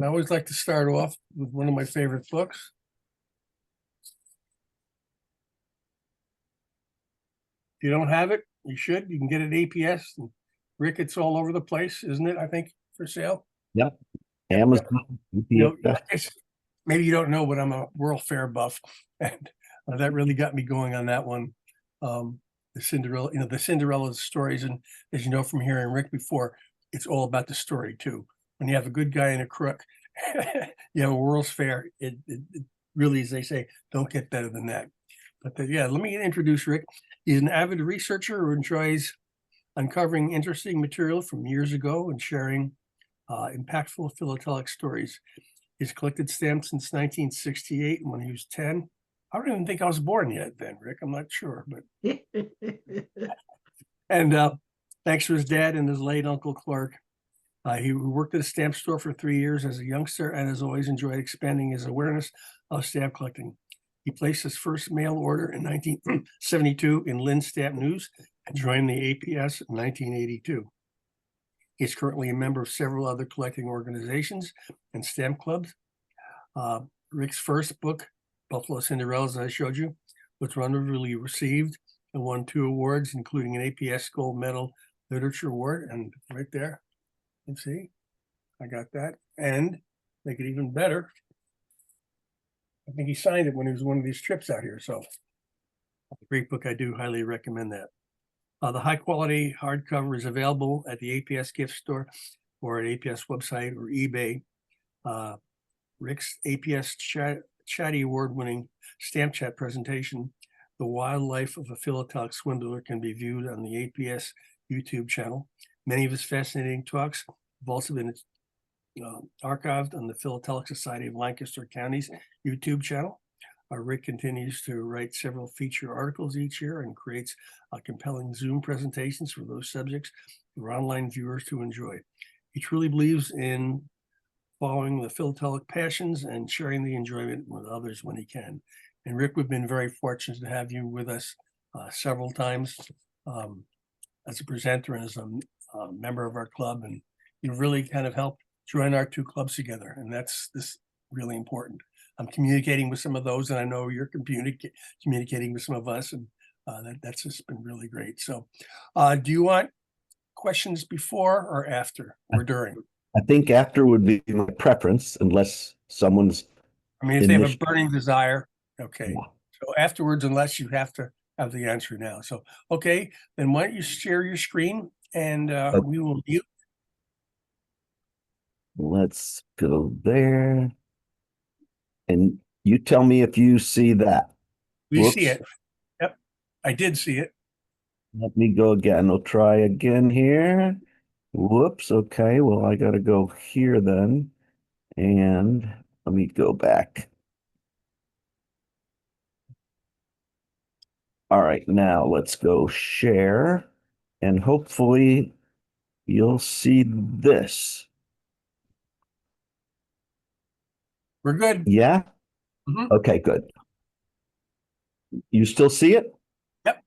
I always like to start off with one of my favorite books. If you don't have it, you should. You can get it at APS. And Rick, it's all over the place, isn't it? I think for sale. Yep. Yep. Amazon. You know, maybe you don't know, but I'm a World Fair buff, and that really got me going on that one. The Cinderella, the Cinderella stories, and as you know from hearing Rick before, it's all about the story too. When you have a good guy and a crook, you have a World's Fair. It really, as they say, don't get better than that. But yeah, let me introduce Rick. He's an avid researcher who enjoys uncovering interesting material from years ago and sharing impactful philatelic stories. He's collected stamps since 1968 when he was 10. I don't even think I was born yet then, Rick. I'm not sure, but and thanks to his dad and his late Uncle Clark. He worked at a stamp store for 3 years as a youngster and has always enjoyed expanding his awareness of stamp collecting. He placed his first mail order in 1972 in Lynn Stamp News and joined the APS in 1982. He's currently a member of several other collecting organizations and stamp clubs. Rick's first book, Buffalo Cinderellas, as I showed you, was wonderfully received and won 2 awards, including an APS Gold Medal Literature Award. And right there, you can see, I got that. And make it even better, I think he signed it when he was one of these trips out here. So a great book. I do highly recommend that. The high quality hardcover is available at the APS gift store or at APS website or eBay. Rick's APS Chatty award-winning stamp chat presentation, The Wildlife of a Philatelic Swindler, can be viewed on the APS YouTube channel. Many of his fascinating talks have also been archived on the Philatelic Society of Lancaster County's YouTube channel. Rick continues to write several feature articles each year and creates compelling Zoom presentations for those subjects for online viewers to enjoy. He truly believes in following the philatelic passions and sharing the enjoyment with others when he can. And Rick, we've been very fortunate to have you with us several times as a presenter and as a member of our club. And you've really kind of helped join our 2 clubs together. And that's really important. I'm communicating with some of those, and I know you're communicating with some of us, and that's just been really great. So do you want questions before or after or during? I think after would be my preference, unless someone's. I mean, if they have a burning desire, okay. Yeah. So afterwards, unless you have to have the answer now. So, okay, then why don't you share your screen and we will mute. Let's go there. And you tell me if you see that. We see it. Yep, I did see it. Let me go again. We'll try again here. Whoops. Okay. Well, I got to go here then. And let me go back. All right. Now let's go share. And hopefully you'll see this. We're good. Yeah? Mm-hmm. Okay, good. You still see it? Yep.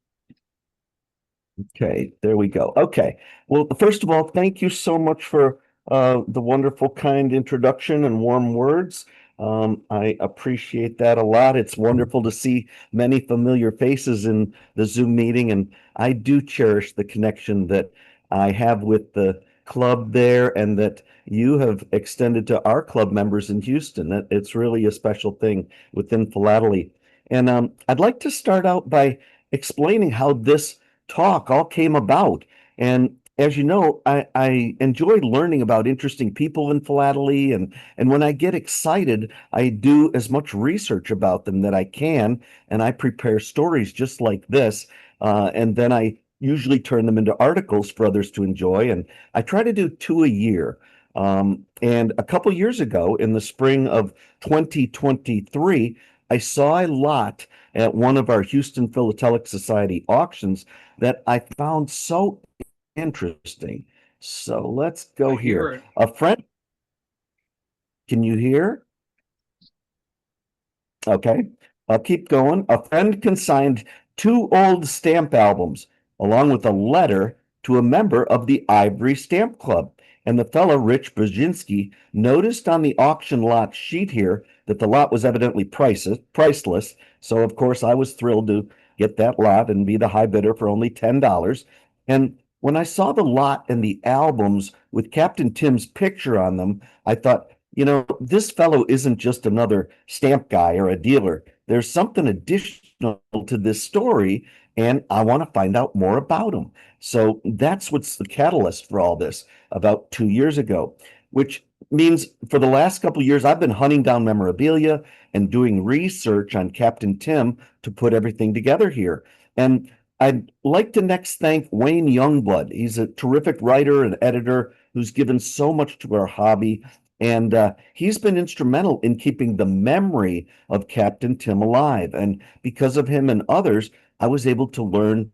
Okay, there we go. Okay. Well, first of all, thank you so much for the wonderful, kind introduction and warm words. I appreciate that a lot. It's wonderful to see many familiar faces in the Zoom meeting, and I do cherish the connection that I have with the club there and that you have extended to our club members in Houston. It's really a special thing within Philately. And I'd like to start out by explaining how this talk all came about. And as you know, I enjoy learning about interesting people in philately, and when I get excited, I do as much research about them that I can, and I prepare stories just like this, and then I usually turn them into articles for others to enjoy, and I try to do 2 a year. And a couple years ago, in the spring of 2023, I saw a lot at one of our Houston Philatelic Society auctions that I found so interesting. So let's go here. A friend, can you hear? Okay, I'll keep going. A friend consigned 2 old stamp albums along with a letter to a member of the Ivory Stamp Club. And the fellow, Rich Brzezinski, noticed on the auction lot sheet here that the lot was evidently priceless. So, of course, I was thrilled to get that lot and be the high bidder for only $10. And when I saw the lot and the albums with Captain Tim's picture on them, I thought, this fellow isn't just another stamp guy or a dealer. There's something additional to this story, and I want to find out more about him. So that's what's the catalyst for all this about 2 years ago, which means for the last couple of years, I've been hunting down memorabilia and doing research on Captain Tim to put everything together here. And I'd like to next thank Wayne Youngblood. He's a terrific writer and editor who's given so much to our hobby. And he's been instrumental in keeping the memory of Captain Tim alive. And because of him and others, I was able to learn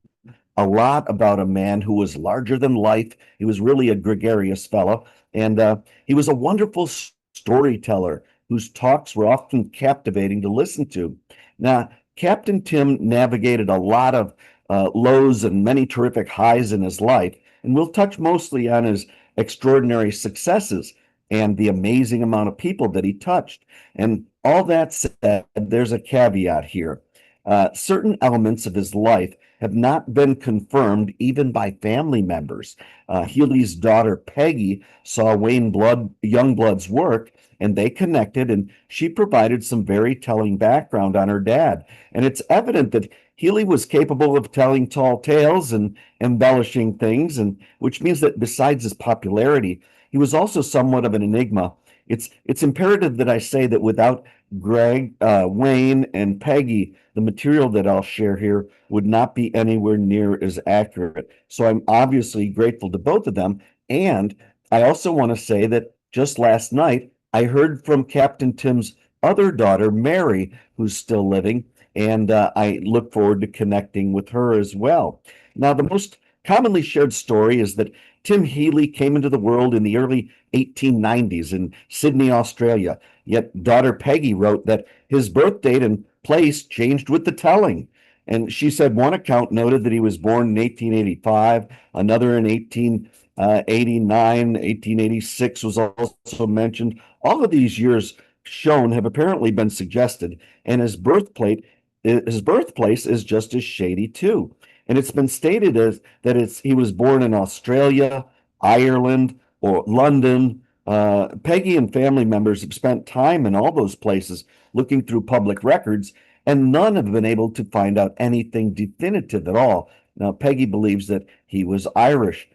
a lot about a man who was larger than life. He was really a gregarious fellow. And he was a wonderful storyteller whose talks were often captivating to listen to. Now, Captain Tim navigated a lot of lows and many terrific highs in his life. And we'll touch mostly on his extraordinary successes and the amazing amount of people that he touched. And all that said, there's a caveat here. Certain elements of his life have not been confirmed even by family members. Healy's daughter, Peggy, saw Wayne Youngblood's work, and they connected, and she provided some very telling background on her dad. And it's evident that Healy was capable of telling tall tales and embellishing things, and which means that besides his popularity, he was also somewhat of an enigma. It's imperative that I say that without Greg, Wayne, and Peggy, the material that I'll share here would not be anywhere near as accurate. So I'm obviously grateful to both of them. And I also want to say that just last night, I heard from Captain Tim's other daughter, Mary, who's still living, and I look forward to connecting with her as well. Now, the most commonly shared story is that Tim Healy came into the world in the early 1890s in Sydney, Australia. Yet daughter Peggy wrote that his birth date and place changed with the telling. And she said one account noted that he was born in 1885, another in 1889, 1886 was also mentioned. All of these years shown have apparently been suggested, and his birthplace is just as shady too. And it's been stated as that he was born in Australia, Ireland, or London. Peggy and family members have spent time in all those places looking through public records, and none have been able to find out anything definitive at all. Now, Peggy believes that he was Irish.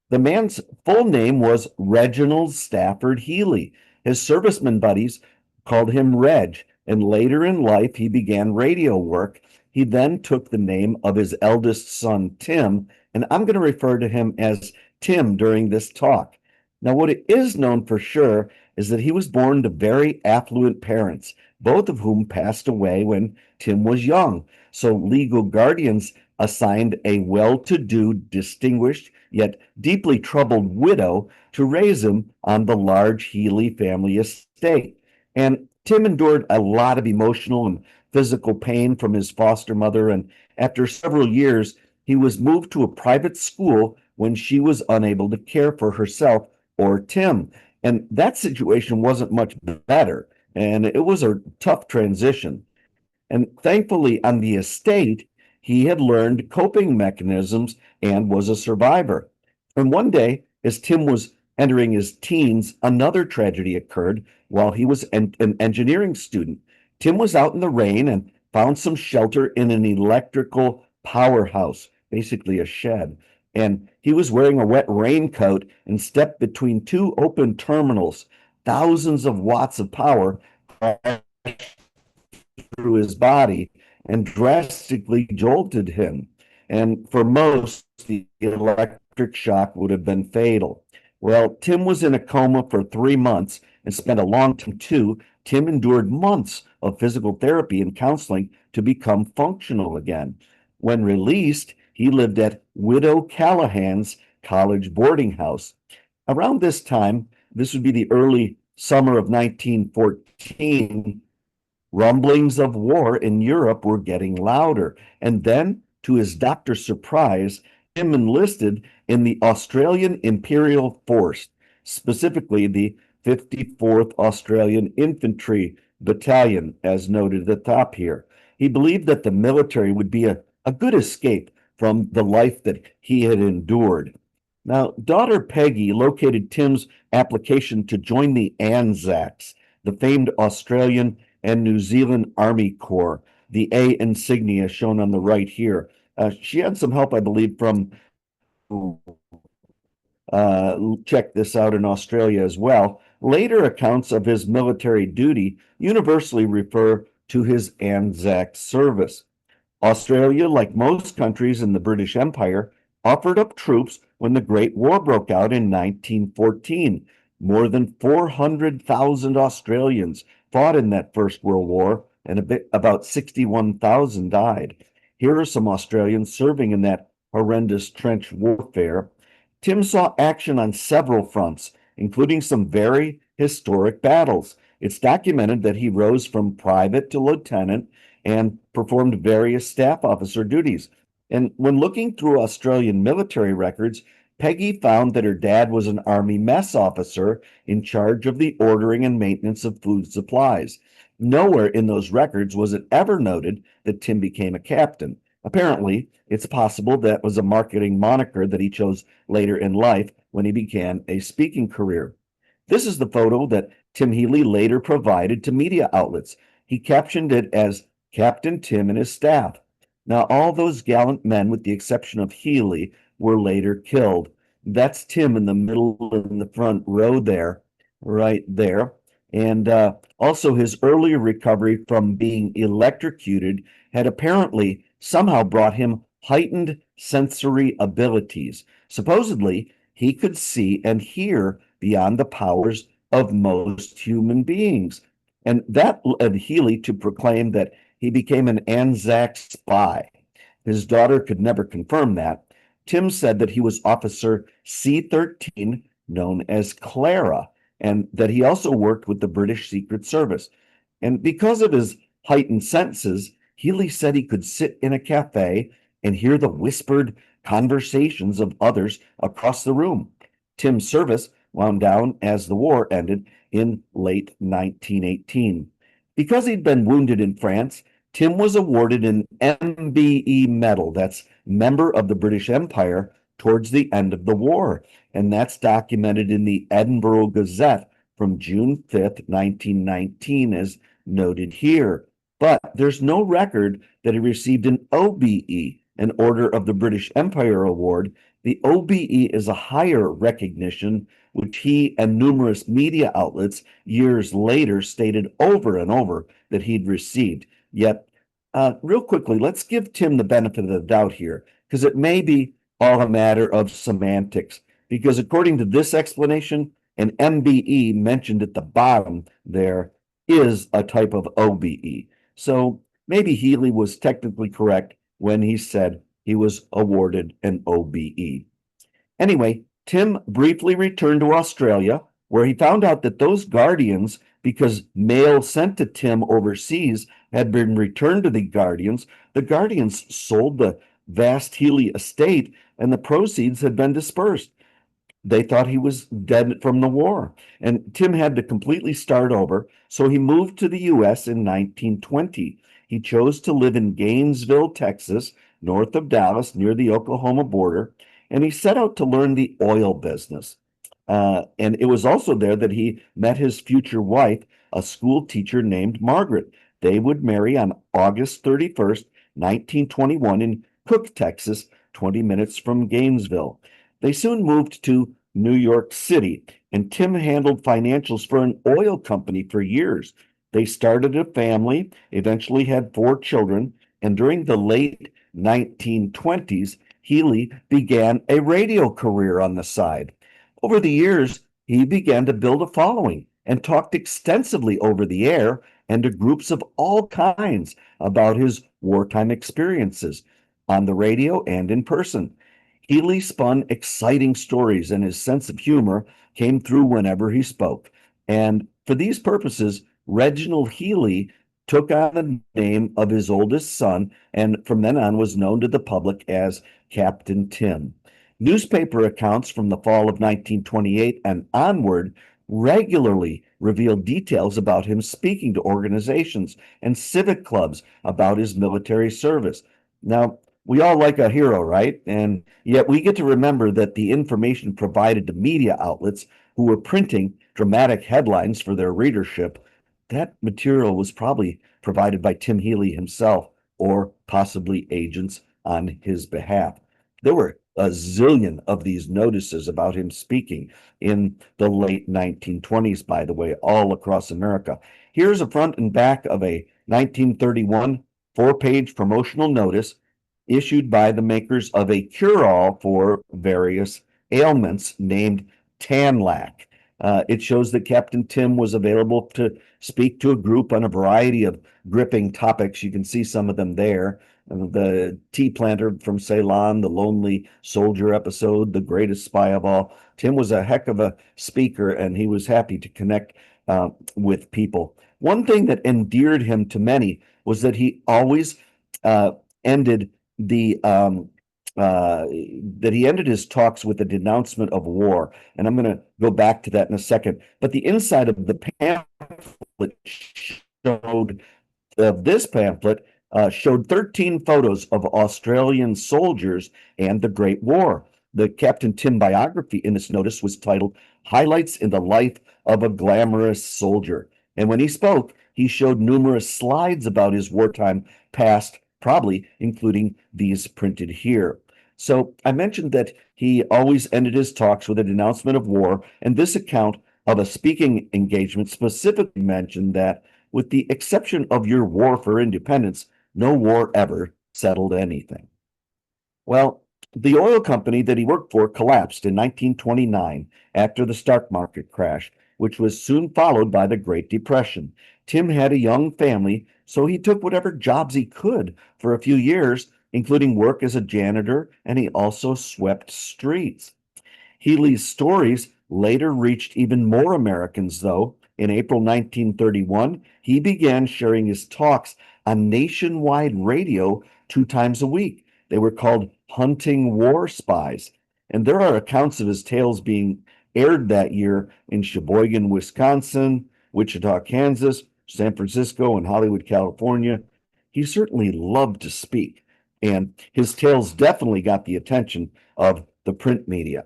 The man's full name was Reginald Stafford Healy. His servicemen buddies called him Reg, and later in life he began radio work. He then took the name of his eldest son, Tim, and I'm going to refer to him as Tim during this talk. Now, what it is known for sure is that he was born to very affluent parents, both of whom passed away when Tim was young. So legal guardians assigned a well-to-do, distinguished, yet deeply troubled widow to raise him on the large Healy family estate. And Tim endured a lot of emotional and physical pain from his foster mother, and after several years, he was moved to a private school when she was unable to care for herself or Tim. And that situation wasn't much better, and it was a tough transition. And thankfully, on the estate, he had learned coping mechanisms and was a survivor. And one day, as Tim was entering his teens, another tragedy occurred while he was an engineering student. Tim was out in the rain and found some shelter in an electrical powerhouse, basically a shed. And he was wearing a wet raincoat and stepped between two open terminals. Thousands of watts of power through his body and drastically jolted him. And for most, the electric shock would have been fatal. Well, Tim was in a coma for 3 months and spent a long time too. Tim endured months of physical therapy and counseling to become functional again. When released, he lived at Widow Callahan's college boarding house. Around this time, this would be the early summer of 1914, rumblings of war in Europe were getting louder. And then, to his doctor's surprise, Tim enlisted in the Australian Imperial Force. specifically the 54th Australian Infantry Battalion, as noted at the top here. He believed that the military would be a good escape from the life that he had endured. Now, daughter Peggy located Tim's application to join the Anzacs, the famed Australian and New Zealand Army Corps, the A insignia shown on the right here. She had some help, I believe, from check this out in Australia as well. Later accounts of his military duty universally refer to his Anzac service. Australia, like most countries in the British Empire, offered up troops when the Great War broke out in 1914. More than 400,000 Australians fought in that First World War, and about 61,000 died. Here are some Australians serving in that horrendous trench warfare. Tim saw action on several fronts, including some very historic battles. It's documented that he rose from private to lieutenant and performed various staff officer duties. And when looking through Australian military records, Peggy found that her dad was an Army mess officer in charge of the ordering and maintenance of food supplies. Nowhere in those records was it ever noted that Tim became a captain. Apparently, it's possible that was a marketing moniker that he chose later in life when he began a speaking career. This is the photo that Tim Healy later provided to media outlets. He captioned it as Captain Tim and his staff. Now, all those gallant men, with the exception of Healy, were later killed. That's Tim in the middle in the front row there, right there. And also his earlier recovery from being electrocuted had apparently somehow brought him heightened sensory abilities. Supposedly, he could see and hear beyond the powers of most human beings. And that led Healy to proclaim that he became an Anzac spy. His daughter could never confirm that. Tim said that he was Officer C-13, known as Clara, and that he also worked with the British Secret Service. And because of his heightened senses, Healy said he could sit in a cafe and hear the whispered conversations of others across the room. Tim's service wound down as the war ended in late 1918. Because he'd been wounded in France, Tim was awarded an MBE medal, that's Member of the British Empire, towards the end of the war. And that's documented in the Edinburgh Gazette from June 5th, 1919, as noted here. But there's no record that he received an OBE, an Order of the British Empire award. The OBE is a higher recognition, which he and numerous media outlets years later stated over and over that he'd received. Yet, real quickly, let's give Tim the benefit of the doubt here, because it may be all a matter of semantics. Because according to this explanation, an MBE mentioned at the bottom there is a type of OBE. So maybe Healy was technically correct when he said he was awarded an OBE. Anyway, Tim briefly returned to Australia, where he found out that those guardians, because mail sent to Tim overseas had been returned to the Guardians sold the vast Healy estate and the proceeds had been dispersed. They thought he was dead from the war, and Tim had to completely start over, so he moved to the U.S. in 1920. He chose to live in Gainesville, Texas, north of Dallas, near the Oklahoma border, and he set out to learn the oil business. And it was also there that he met his future wife, a school teacher named Margaret. They would marry on August 31st, 1921 in Cook, Texas, 20 minutes from Gainesville. They soon moved to New York City, and Tim handled financials for an oil company for years. They started a family, eventually had 4 children, and during the late 1920s, Healy began a radio career on the side. Over the years, he began to build a following and talked extensively over the air and to groups of all kinds about his wartime experiences on the radio and in person. Healy spun exciting stories, and his sense of humor came through whenever he spoke. And for these purposes, Reginald Healy took on the name of his oldest son, and from then on was known to the public as Captain Tim. Newspaper accounts from the fall of 1928 and onward regularly revealed details about him speaking to organizations and civic clubs about his military service. Now, we all like a hero, right? And yet we get to remember that the information provided to media outlets who were printing dramatic headlines for their readership, that material was probably provided by Tim Healy himself or possibly agents on his behalf. There were a zillion of these notices about him speaking in the late 1920s, by the way, all across America. Here's a front and back of a 1931 four-page promotional notice issued by the makers of a cure-all for various ailments named Tanlac. It shows that Captain Tim was available to speak to a group on a variety of gripping topics. You can see some of them there. The tea planter from Ceylon, the lonely soldier episode, the greatest spy of all. Tim was a heck of a speaker, and he was happy to connect with people. One thing that endeared him to many was that he always ended his talks with a denouncement of war. And I'm going to go back to that in a second. But the inside of the pamphlet showed 13 photos of Australian soldiers and the Great War. The Captain Tim biography in this notice was titled Highlights in the Life of a Glamorous Soldier. And when he spoke, he showed numerous slides about his wartime past, probably including these printed here. So I mentioned that he always ended his talks with a denouncement of war, and this account of a speaking engagement specifically mentioned that, with the exception of your war for independence, no war ever settled anything. Well, the oil company that he worked for collapsed in 1929 after the stock market crash, which was soon followed by the Great Depression. Tim had a young family, so he took whatever jobs he could for a few years, including work as a janitor, and he also swept streets. Healy's stories later reached even more Americans, though. In April 1931, he began sharing his talks on nationwide radio 2 times a week. They were called Hunting War Spies, and there are accounts of his tales being aired that year in Sheboygan, Wisconsin, Wichita, Kansas, San Francisco, and Hollywood, California. He certainly loved to speak, and his tales definitely got the attention of the print media.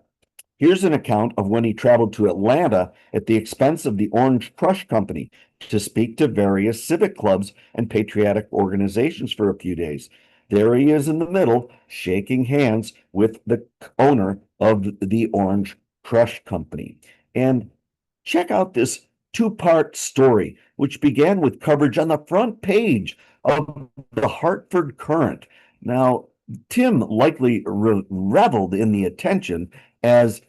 Here's an account of when he traveled to Atlanta at the expense of the Orange Crush Company to speak to various civic clubs and patriotic organizations for a few days. There he is in the middle, shaking hands with the owner of the Orange Crush Company. And check out this two-part story, which began with coverage on the front page of the Hartford Courant. Now, Tim likely reveled in the attention, as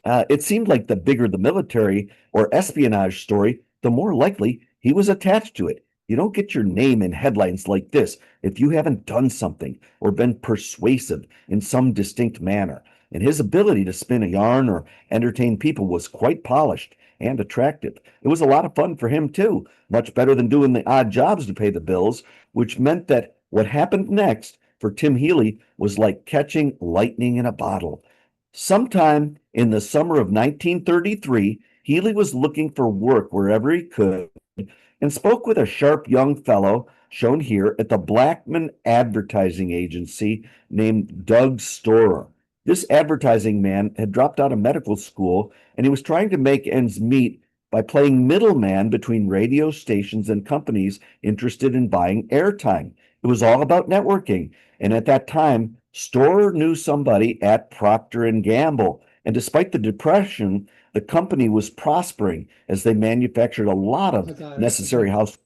it seemed like the bigger the military or espionage story, the more likely he was attached to it. You don't get your name in headlines like this if you haven't done something or been persuasive in some distinct manner. And his ability to spin a yarn or entertain people was quite polished and attractive. It was a lot of fun for him, too, much better than doing the odd jobs to pay the bills, which meant that what happened next for Tim Healy was like catching lightning in a bottle. Sometime in the summer of 1933, Healy was looking for work wherever he could and spoke with a sharp young fellow shown here at the Blackman Advertising Agency named Doug Storer. This advertising man had dropped out of medical school, and he was trying to make ends meet by playing middleman between radio stations and companies interested in buying airtime. It was all about networking, and at that time, Storer knew somebody at Procter and Gamble, and despite the depression, the company was prospering as they manufactured a lot of necessary house,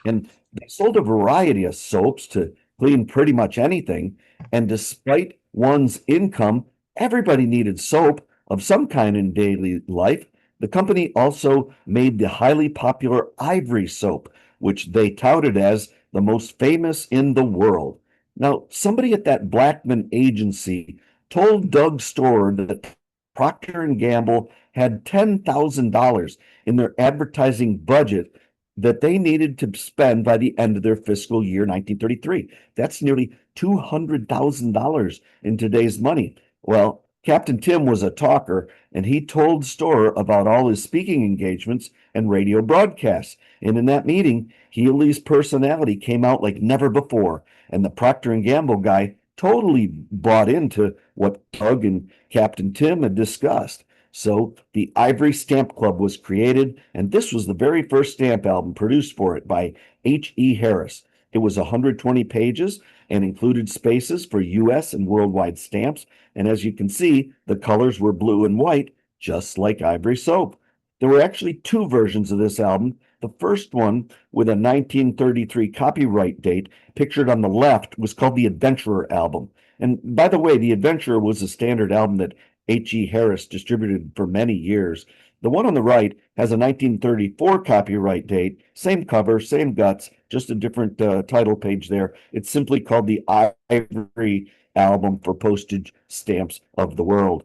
and they sold a variety of soaps to clean pretty much anything. And despite one's income, everybody needed soap of some kind in daily life. The company also made the highly popular Ivory soap, which they touted as the most famous in the world. Now, somebody at that Blackman agency told Doug Storer that Procter and Gamble had $10,000 in their advertising budget that they needed to spend by the end of their fiscal year 1933. That's nearly $200,000 in today's money. Well, Captain Tim was a talker, and he told Storer about all his speaking engagements and radio broadcasts. And in that meeting, Healy's personality came out like never before, and the Procter and Gamble guy totally bought into what Doug and Captain Tim had discussed. So the Ivory Stamp Club was created, and this was the very first stamp album produced for it by H.E. Harris. It was 120 pages and included spaces for U.S. and worldwide stamps. And as you can see, the colors were blue and white, just like Ivory Soap. There were actually two versions of this album. The first one, with a 1933 copyright date pictured on the left, was called the Adventurer album. And by the way, the Adventurer was a standard album that H.E. Harris distributed for many years. The one on the right has a 1934 copyright date, same cover, same guts, just a different title page there. It's simply called the Ivory Album for Postage Stamps of the World.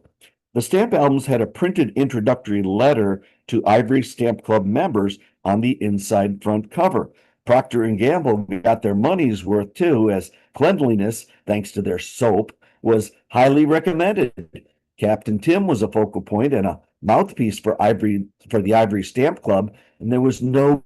The stamp albums had a printed introductory letter to Ivory Stamp Club members on the inside front cover. Procter and Gamble got their money's worth too, as cleanliness, thanks to their soap, was highly recommended. Captain Tim was a focal point and a mouthpiece for the Ivory Stamp Club, and there was no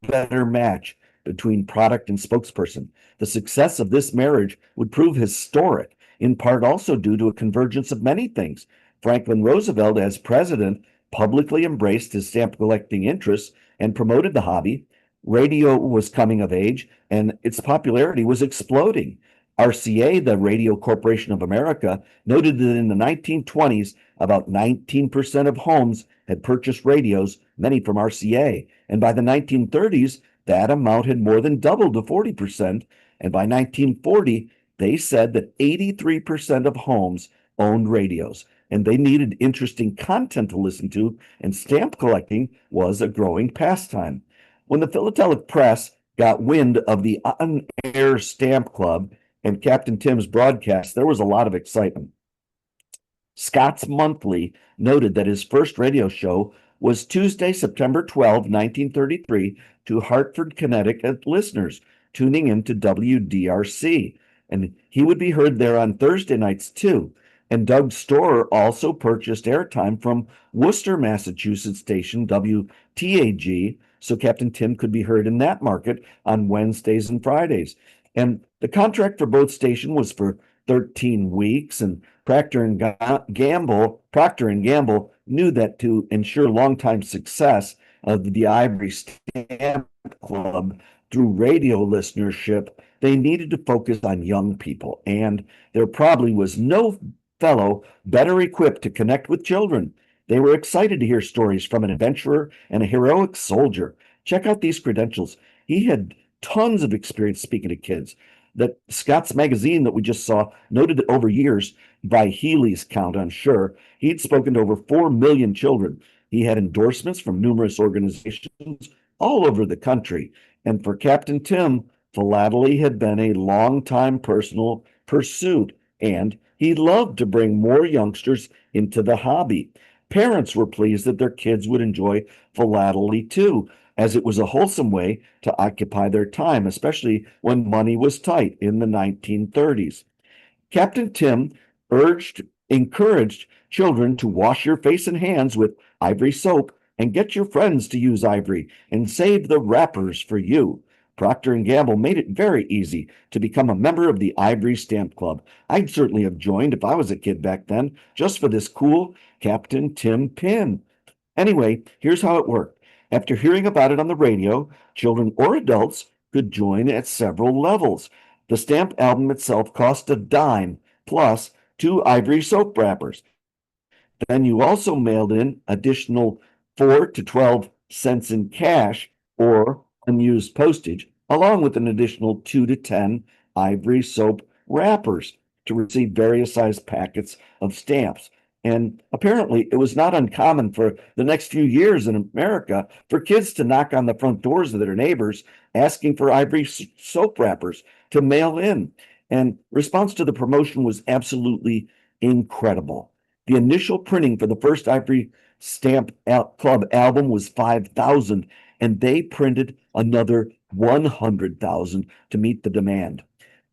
better match between product and spokesperson. The success of this marriage would prove historic, in part also due to a convergence of many things. Franklin Roosevelt, as president, publicly embraced his stamp collecting interests and promoted the hobby. Radio was coming of age, and its popularity was exploding. RCA, the Radio Corporation of America, noted that in the 1920s, about 19% of homes had purchased radios, many from RCA. And by the 1930s, that amount had more than doubled to 40%. And by 1940, they said that 83% of homes owned radios, and they needed interesting content to listen to, and stamp collecting was a growing pastime. When the Philatelic Press got wind of the on-air stamp club and Captain Tim's broadcast, there was a lot of excitement. Scott's Monthly noted that his first radio show was Tuesday, September 12, 1933, to Hartford, Connecticut listeners tuning into WDRC. And he would be heard there on Thursday nights too. And Doug Storer also purchased airtime from Worcester, Massachusetts station WTAG, so Captain Tim could be heard in that market on Wednesdays and Fridays. And the contract for both stations was for 13 weeks, and Procter and Gamble knew that to ensure longtime success of the Ivory Stamp Club through radio listenership, they needed to focus on young people, and there probably was no fellow better equipped to connect with children. They were excited to hear stories from an adventurer and a heroic soldier. Check out these credentials. He had tons of experience speaking to kids. That Scott's magazine that we just saw noted that over years, by Healy's count, I'm sure, he'd spoken to over 4 million children. He had endorsements from numerous organizations all over the country. And for Captain Tim, philately had been a long-time personal pursuit, and he loved to bring more youngsters into the hobby. Parents were pleased that their kids would enjoy philately too, as it was a wholesome way to occupy their time, especially when money was tight in the 1930s. Captain Tim encouraged children to wash your face and hands with Ivory soap and get your friends to use Ivory and save the wrappers for you. Procter and Gamble made it very easy to become a member of the Ivory Stamp Club. I'd certainly have joined if I was a kid back then, just for this cool Captain Tim pin. Anyway, here's how it worked. After hearing about it on the radio, children or adults could join at several levels. The stamp album itself cost a dime, plus 2 Ivory soap wrappers. Then you also mailed in additional 4 to 12 cents in cash or unused postage, along with an additional 2 to 10 Ivory soap wrappers to receive various sized packets of stamps. And apparently, it was not uncommon for the next few years in America for kids to knock on the front doors of their neighbors asking for Ivory soap wrappers to mail in. And response to the promotion was absolutely incredible. The initial printing for the first Ivory Stamp Club album was 5,000, and they printed another 100,000 to meet the demand.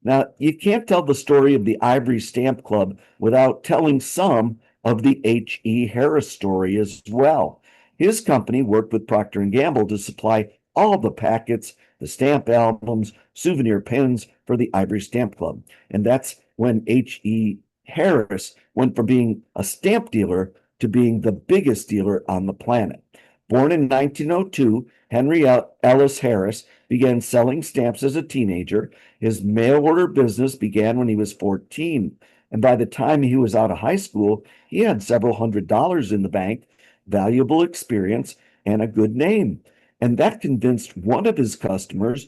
Now, you can't tell the story of the Ivory Stamp Club without telling some of the H.E. Harris story as well. His company worked with Procter & Gamble to supply all the packets, the stamp albums, souvenir pins for the Ivory Stamp Club. And that's when H.E. Harris went from being a stamp dealer to being the biggest dealer on the planet. Born in 1902, Henry Ellis Harris began selling stamps as a teenager. His mail order business began when he was 14. And by the time he was out of high school, he had several $100s in the bank, valuable experience, and a good name. And that convinced one of his customers,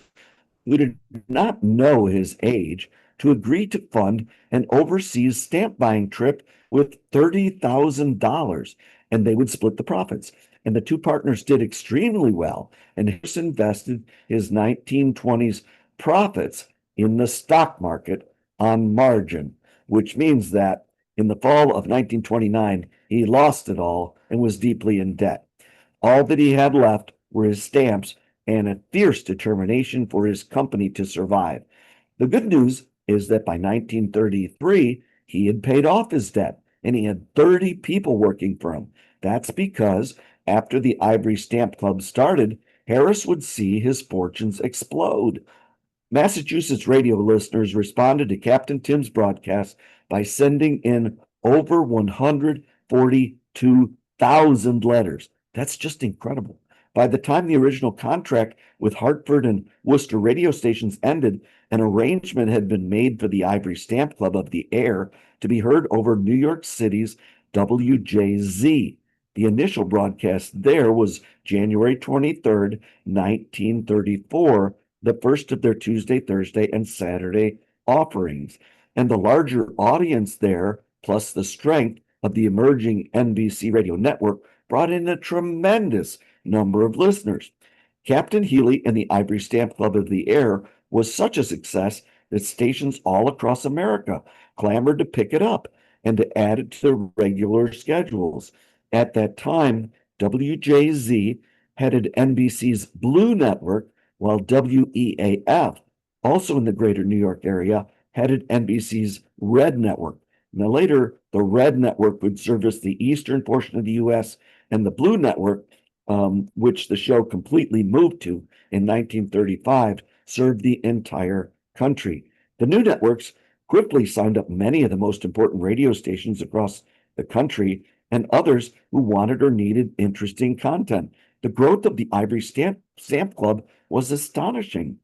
who did not know his age, to agree to fund an overseas stamp buying trip with $30,000, and they would split the profits. And the two partners did extremely well, and Harris invested his 1920s profits in the stock market on margin, which means that in the fall of 1929, he lost it all and was deeply in debt. All that he had left were his stamps and a fierce determination for his company to survive. The good news is that by 1933, he had paid off his debt and he had 30 people working for him. That's because after the Ivory Stamp Club started, Harris would see his fortunes explode. Massachusetts radio listeners responded to Captain Tim's broadcast by sending in over 142,000 letters. That's just incredible. By the time the original contract with Hartford and Worcester radio stations ended, an arrangement had been made for the Ivory Stamp Club of the air to be heard over New York City's WJZ. The initial broadcast there was January 23rd, 1934, the first of their Tuesday, Thursday, and Saturday offerings. And the larger audience there, plus the strength of the emerging NBC radio network, brought in a tremendous number of listeners. Captain Healy and the Ivory Stamp Club of the Air was such a success that stations all across America clamored to pick it up and to add it to their regular schedules. At that time, WJZ headed NBC's Blue Network, while WEAF, also in the greater New York area, headed NBC's Red Network. Now, later, the Red Network would service the eastern portion of the U.S., and the Blue Network, which the show completely moved to in 1935, served the entire country. The new networks quickly signed up many of the most important radio stations across the country and others who wanted or needed interesting content. The growth of the Ivory Stamp Club was astonishing.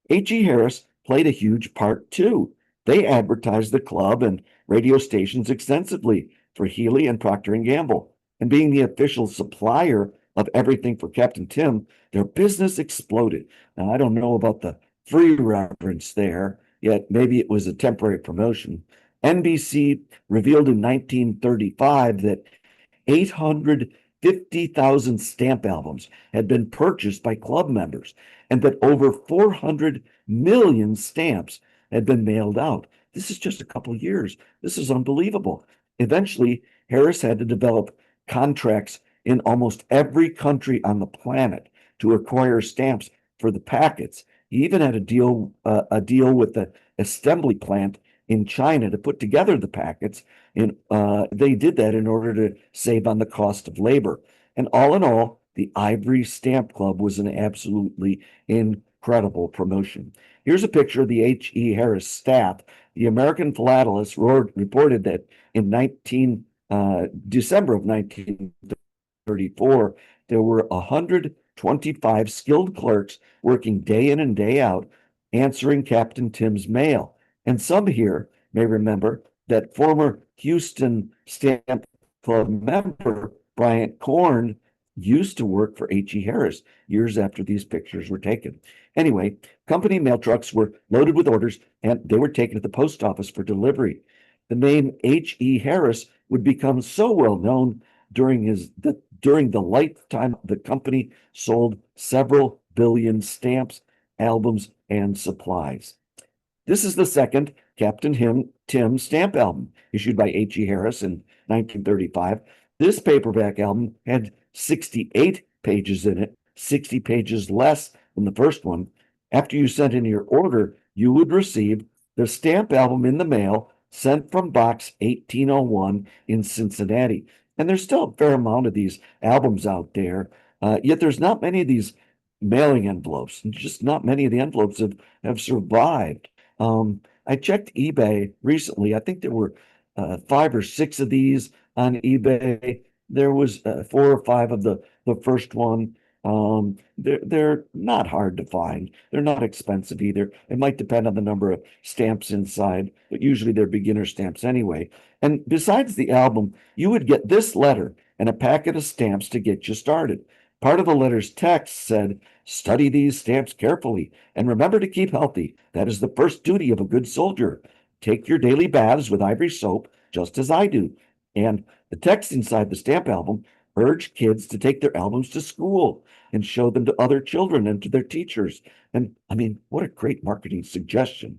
H.E. Harris played a huge part too. They advertised the club and radio stations extensively for Healy and Procter & Gamble. And being the official supplier of everything for Captain Tim, their business exploded. Now, I don't know about the free reference there, yet maybe it was a temporary promotion. NBC revealed in 1935 that 850,000 stamp albums had been purchased by club members and that over 400 million stamps had been mailed out. This is just a couple of years. This is unbelievable. Eventually, Harris had to develop contracts in almost every country on the planet to acquire stamps for the packets. He even had a deal with the assembly plant in China to put together the packets. And they did that in order to save on the cost of labor. And all in all, the Ivory Stamp Club was an absolutely incredible promotion. Here's a picture of the H.E. Harris staff. The American Philatelist reported that in December of 1934, there were 125 skilled clerks working day in and day out, answering Captain Tim's mail. And some here may remember that former Houston Stamp Club member Bryant Corn used to work for H.E. Harris years after these pictures were taken. Anyway, company mail trucks were loaded with orders and they were taken to the post office for delivery. The name H.E. Harris would become so well known during the lifetime of the company sold several billion stamps, albums, and supplies. This is the second Captain Tim stamp album issued by H.E. Harris in 1935. This paperback album had 68 pages in it, 60 pages less than the first one. After you sent in your order, you would receive The stamp album in the mail, sent from box 1801 in Cincinnati. And there's still a fair amount of these albums out there. Yet there's not many of these mailing envelopes, and just not many of the envelopes have survived. I checked eBay recently. I think there were 5 or 6 of these on eBay. There was 4 or 5 of the first one. They're not hard to find. They're not expensive either. It might depend on the number of stamps inside, but usually they're beginner stamps anyway. And besides the album, you would get this letter and a packet of stamps to get you started. Part of the letter's text said, "Study these stamps carefully and remember to keep healthy. That is the first duty of a good soldier. Take your daily baths with ivory soap, just as I do." And the text inside the stamp album urged kids to take their albums to school and show them to other children and to their teachers. And I mean, what a great marketing suggestion.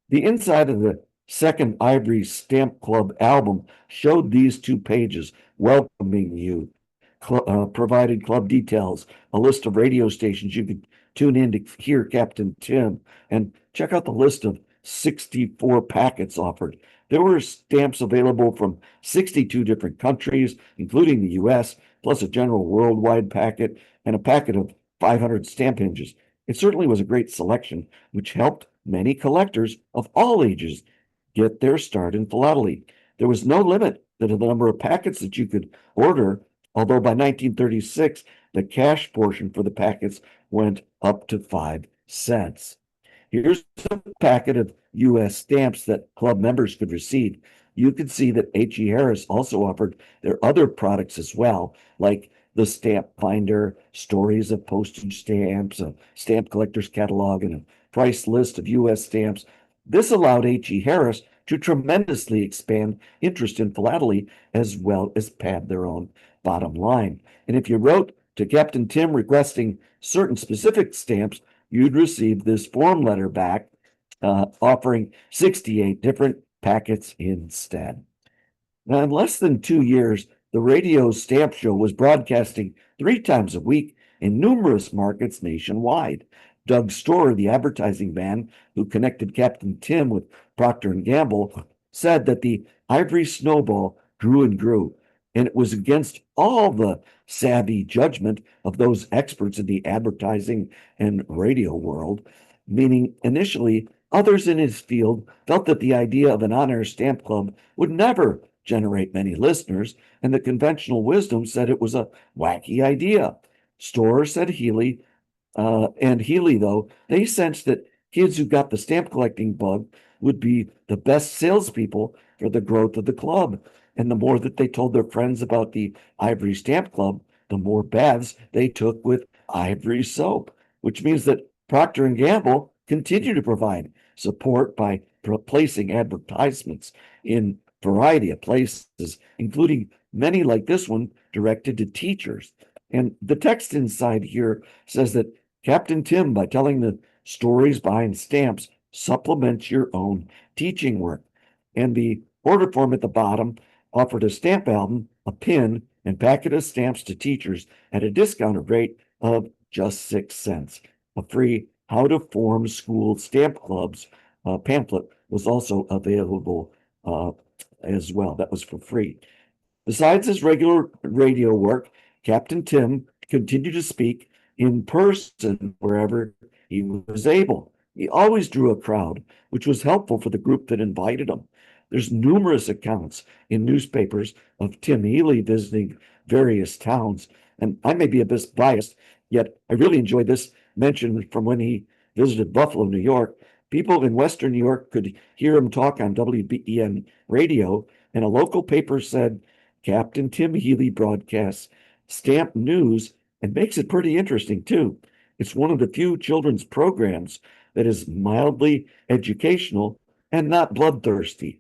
The inside of the second Ivory Stamp Club album showed these 2 pages welcoming you, provided club details, a list of radio stations you could tune in to hear Captain Tim, and check out the list of 64 packets offered. There were stamps available from 62 different countries, including the US, plus a general worldwide packet and a packet of 500 stamp hinges. It certainly was a great selection, which helped many collectors of all ages get their start in philately. There was no limit to the number of packets that you could order, although by 1936, the cash portion for the packets went up to 5 cents. Here's a packet of U.S. stamps that club members could receive. You can see that H.E. Harris also offered their other products as well, like the stamp finder, stories of postage stamps, a stamp collector's catalog, and a price list of U.S. stamps. This allowed H.E. Harris to tremendously expand interest in philately as well as pad their own bottom line. And if you wrote to Captain Tim requesting certain specific stamps, you'd receive this form letter back offering 68 different packets instead. Now, in less than 2 years, the radio stamp show was broadcasting 3 times a week in numerous markets nationwide. Doug Storr, the advertising man who connected Captain Tim with Procter & Gamble, said that the ivory snowball grew and grew, and it was against all the savvy judgment of those experts in the advertising and radio world, meaning initially others in his field felt that the idea of an on-air stamp club would never generate many listeners, and the conventional wisdom said it was a wacky idea. Storr said Healy, and Healy, though, they sensed that kids who got the stamp collecting bug would be the best salespeople for the growth of the club. And the more that they told their friends about the Ivory Stamp Club, the more baths they took with ivory soap, which means that Procter & Gamble continued to provide support by placing advertisements in a variety of places, including many like this one directed to teachers. And the text inside here says that Captain Tim, by telling the stories behind stamps, supplements your own teaching work. And the order form at the bottom offered a stamp album, a pin, and packet of stamps to teachers at a discounted rate of just 6 cents. A free How to Form School Stamp Clubs pamphlet was also available as well. That was for free. Besides his regular radio work, Captain Tim continued to speak in person wherever he was able. He always drew a crowd, which was helpful for the group that invited him. There's numerous accounts in newspapers of Tim Healy visiting various towns, and I may be a bit biased, yet I really enjoyed this mention from when he visited Buffalo, New York. People in Western New York could hear him talk on WBEN radio, and a local paper said, "Captain Tim Healy broadcasts stamp news and makes it pretty interesting, too. It's one of the few children's programs that is mildly educational and not bloodthirsty."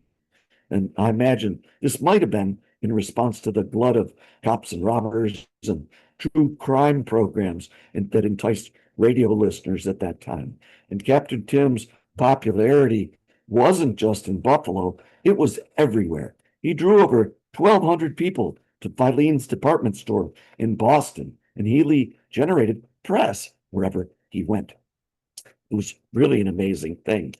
And I imagine this might have been in response to the glut of cops and robbers and true crime programs that enticed radio listeners at that time. And Captain Tim's popularity wasn't just in Buffalo, it was everywhere. He drew over 1,200 people to Filene's department store in Boston, and Healy generated press wherever he went. It was really an amazing thing.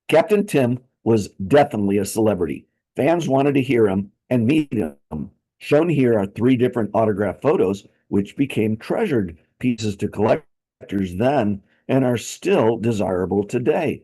Captain Tim was definitely a celebrity. Fans wanted to hear him and meet him. Shown here are three different autograph photos, which became treasured pieces to collectors then and are still desirable today.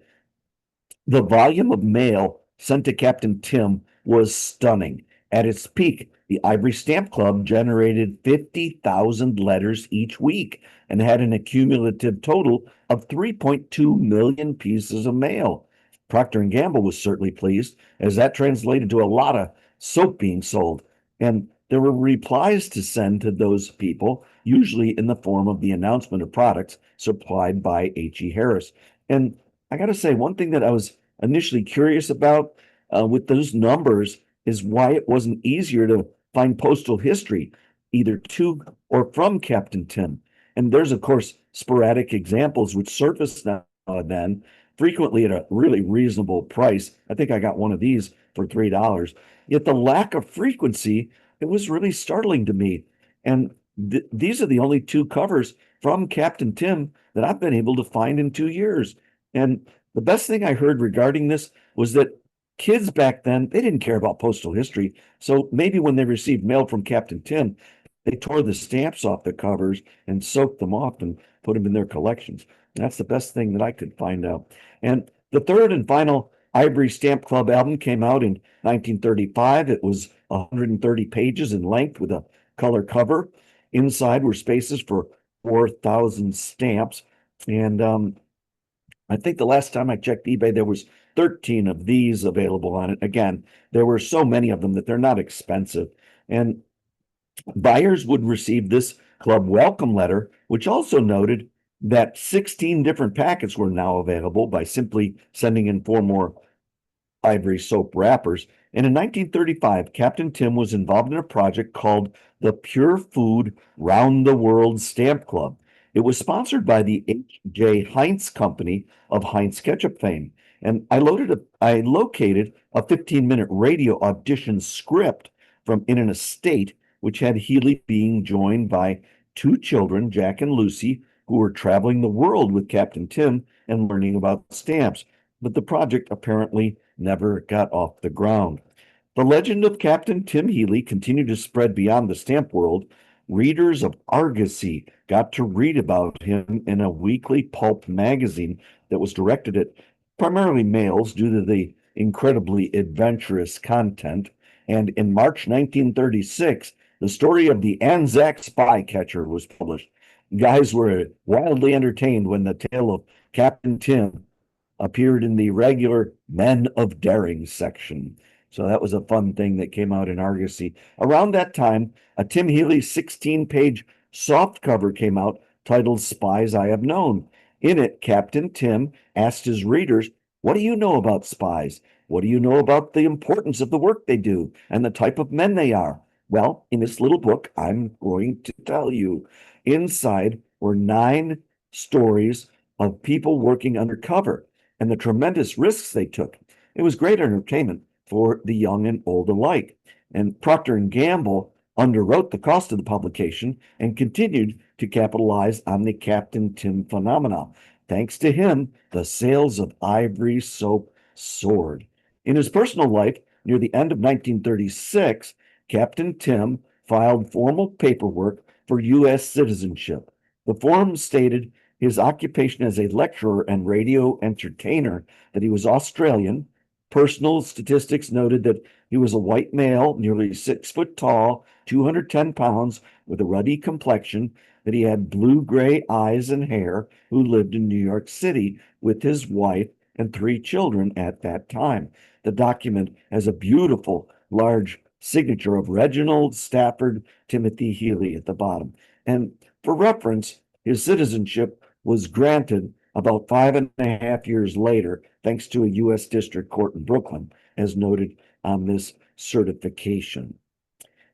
The volume of mail sent to Captain Tim was stunning. At its peak, the Ivory Stamp Club generated 50,000 letters each week and had an accumulative total of 3.2 million pieces of mail. Procter & Gamble was certainly pleased, as that translated to a lot of soap being sold. And there were replies to send to those people, usually in the form of the announcement of products supplied by H.E. Harris. And I got to say, one thing that I was initially curious about with those numbers is why it wasn't easier to find postal history, either to or from Captain Tim. And there's, of course, sporadic examples which surface now and then, frequently at a really reasonable price. I think I got one of these for $3. Yet the lack of frequency, it was really startling to me. And these are the only two covers from Captain Tim that I've been able to find in 2 years. And the best thing I heard regarding this was that kids back then, they didn't care about postal history. So maybe when they received mail from Captain Tim, they tore the stamps off the covers and soaked them off and put them in their collections. That's the best thing that I could find out. And the third and final Ivory Stamp Club album came out in 1935. It was 130 pages in length with a color cover. Inside were spaces for 4,000 stamps. And I think the last time I checked eBay, there was 13 of these available on it. Again, there were so many of them that they're not expensive. And buyers would receive this club welcome letter, which also noted that 16 different packets were now available by simply sending in 4 more ivory soap wrappers. And in 1935, Captain Tim was involved in a project called the Pure Food Round the World Stamp Club. It was sponsored by the H.J. Heinz Company of Heinz ketchup fame. And I located a 15-minute radio audition script from In an Estate, which had Healy being joined by 2 children, Jack and Lucy, who were traveling the world with Captain Tim and learning about stamps. But the project apparently never got off the ground. The legend of Captain Tim Healy continued to spread beyond the stamp world. Readers of Argosy got to read about him in a weekly pulp magazine that was directed at primarily males due to the incredibly adventurous content. And in March 1936, the story of the Anzac spy catcher was published. Guys were wildly entertained when the tale of Captain Tim appeared in the regular Men of Daring section. So that was a fun thing that came out in Argosy. Around that time, a Tim Healy 16-page soft cover came out titled Spies I Have Known. In it, Captain Tim asked his readers, what do you know about spies? What do you know about the importance of the work they do and the type of men they are? Well, in this little book, I'm going to tell you. Inside were 9 stories of people working undercover and the tremendous risks they took. It was great entertainment for the young and old alike. And Procter & Gamble underwrote the cost of the publication and continued to capitalize on the Captain Tim phenomenon. Thanks to him, the sales of ivory soap soared. In his personal life, near the end of 1936, Captain Tim filed formal paperwork for U.S. citizenship. The form stated his occupation as a lecturer and radio entertainer, that he was Australian. Personal statistics noted that he was a white male, nearly 6 foot tall, 210 pounds, with a ruddy complexion, that he had blue-gray eyes and hair, who lived in New York City with his wife and 3 children at that time. The document has a beautiful, large signature of Reginald Stafford Timothy Healy at the bottom. And for reference, his citizenship was granted about 5.5 years later, thanks to a U.S. District Court in Brooklyn, as noted on this certification.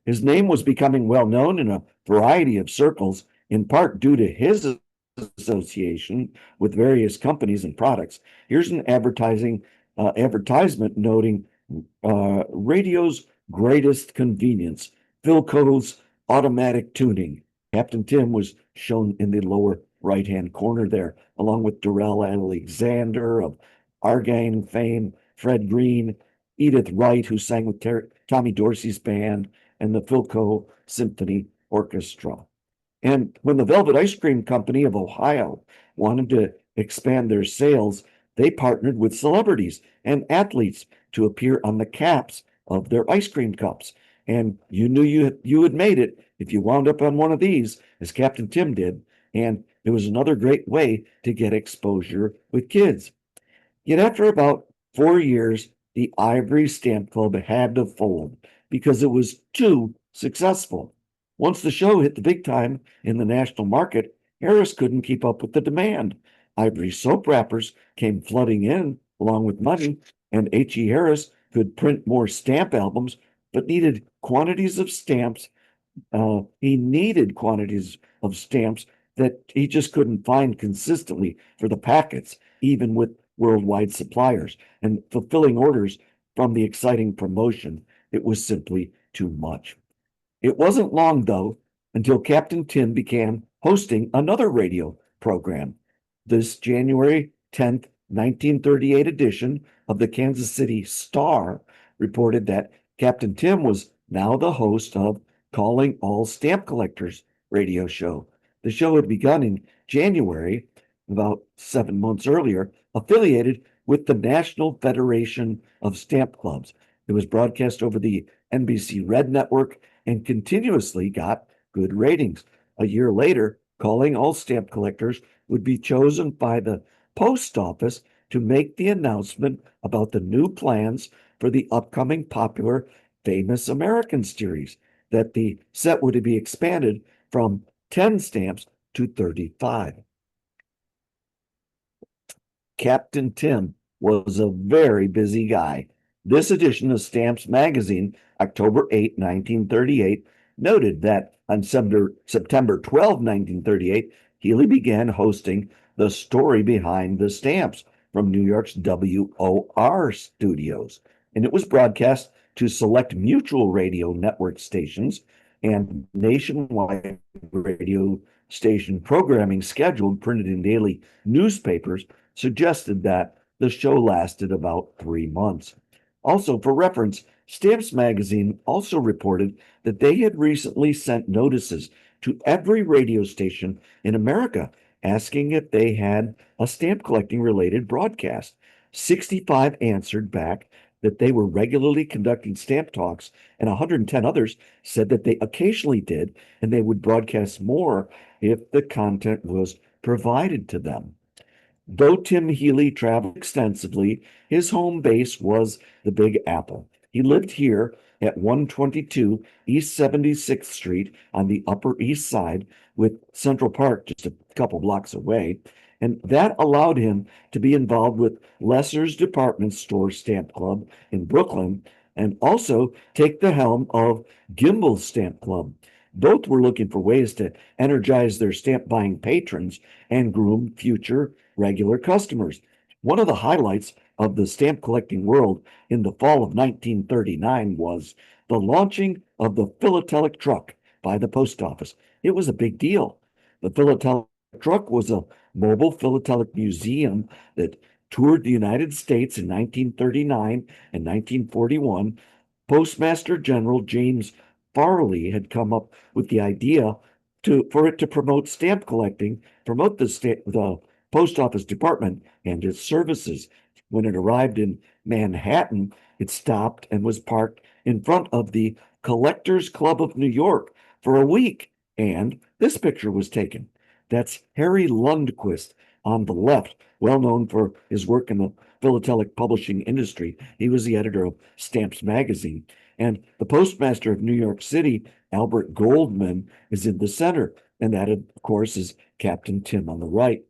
His name was becoming well known in a variety of circles, in part due to his association with various companies and products. Here's an advertisement noting radio's greatest convenience, Philco's automatic tuning. Captain Tim was shown in the lower right-hand corner there, along with Durrell Alexander of Argyle fame, Fred Green, Edith Wright, who sang with Tommy Dorsey's band, and the Philco Symphony Orchestra. And when the Velvet Ice Cream Company of Ohio wanted to expand their sales, they partnered with celebrities and athletes to appear on the caps of their ice cream cups. And you knew you had made it if you wound up on one of these, as Captain Tim did. And it was another great way to get exposure with kids. Yet after about 4 years, the Ivory Stamp Club had to fold because it was too successful. Once the show hit the big time in the national market, Harris couldn't keep up with the demand. Ivory soap wrappers came flooding in along with money, and H.E. Harris could print more stamp albums, but needed quantities of stamps. He needed quantities of stamps that he just couldn't find consistently for the packets, even with worldwide suppliers, and fulfilling orders from the exciting promotion. It was simply too much. It wasn't long, though, until Captain Tim began hosting another radio program. This January 10th, 1938 edition of the Kansas City Star reported that Captain Tim was now the host of Calling All Stamp Collectors radio show. The show had begun in January, about 7 months earlier, affiliated with the National Federation of Stamp Clubs. It was broadcast over the NBC Red Network and continuously got good ratings. A year later, Calling All Stamp Collectors would be chosen by the post office to make the announcement about the new plans for the upcoming popular Famous Americans series, that the set would be expanded from 10 stamps to 35. Captain Tim was a very busy guy. This edition of Stamps magazine, October 8, 1938, noted that on September 12, 1938, Healy began hosting The Story Behind the Stamps from New York's WOR studios, and it was broadcast to select Mutual Radio network stations and nationwide radio station programming scheduled printed in daily newspapers suggested that the show lasted about 3 months. Also, for reference, Stamps magazine also reported that they had recently sent notices to every radio station in America asking if they had a stamp collecting related broadcast. 65 answered back that they were regularly conducting stamp talks, and 110 others said that they occasionally did, and they would broadcast more if the content was provided to them. Though Tim Healy traveled extensively, his home base was the Big Apple. He lived here at 122 East 76th Street on the Upper East Side, with Central Park just a couple blocks away, and that allowed him to be involved with Lesser's Department Store Stamp Club in Brooklyn, and also take the helm of Gimbel's Stamp Club. Both were looking for ways to energize their stamp buying patrons and groom future regular customers. One of the highlights of the stamp collecting world in the fall of 1939 was the launching of the Philatelic truck by the post office. It was a big deal. The Philatelic truck was a mobile philatelic museum that toured the United States in 1939 and 1941. Postmaster General James Farley had come up with the idea for it to promote stamp collecting, promote the post office department and its services. When it arrived in Manhattan, it stopped and was parked in front of the Collectors Club of New York for a week, and this picture was taken. That's Harry Lundquist on the left, well known for his work in the philatelic publishing industry. He was the editor of Stamps magazine. And the postmaster of New York City, Albert Goldman, is in the center. And that, of course, is Captain Tim on the right.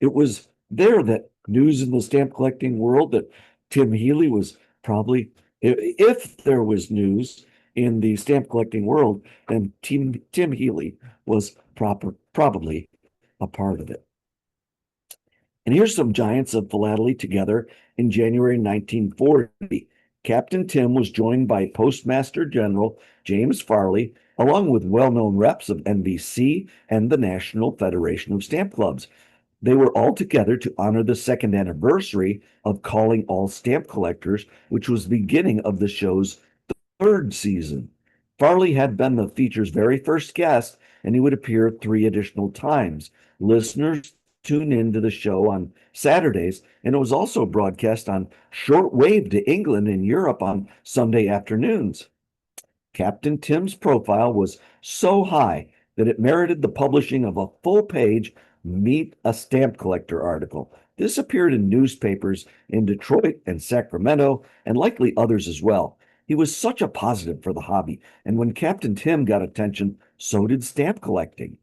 It was there that news in the stamp collecting world that Tim Healy was probably, if there was news in the stamp collecting world, then Tim Healy was probably a part of it. And here's some giants of philately together in January 1940. Captain Tim was joined by Postmaster General James Farley, along with well-known reps of NBC and the National Federation of Stamp Clubs. They were all together to honor the second anniversary of Calling All Stamp Collectors, which was the beginning of the show's third season. Farley had been the feature's very first guest, and he would appear 3 additional times. Listeners tuned into the show on Saturdays, and it was also broadcast on shortwave to England and Europe on Sunday afternoons. Captain Tim's profile was so high that it merited the publishing of a full-page Meet a Stamp Collector article. This appeared in newspapers in Detroit and Sacramento, and likely others as well. He was such a positive for the hobby, and when Captain Tim got attention, so did stamp collecting.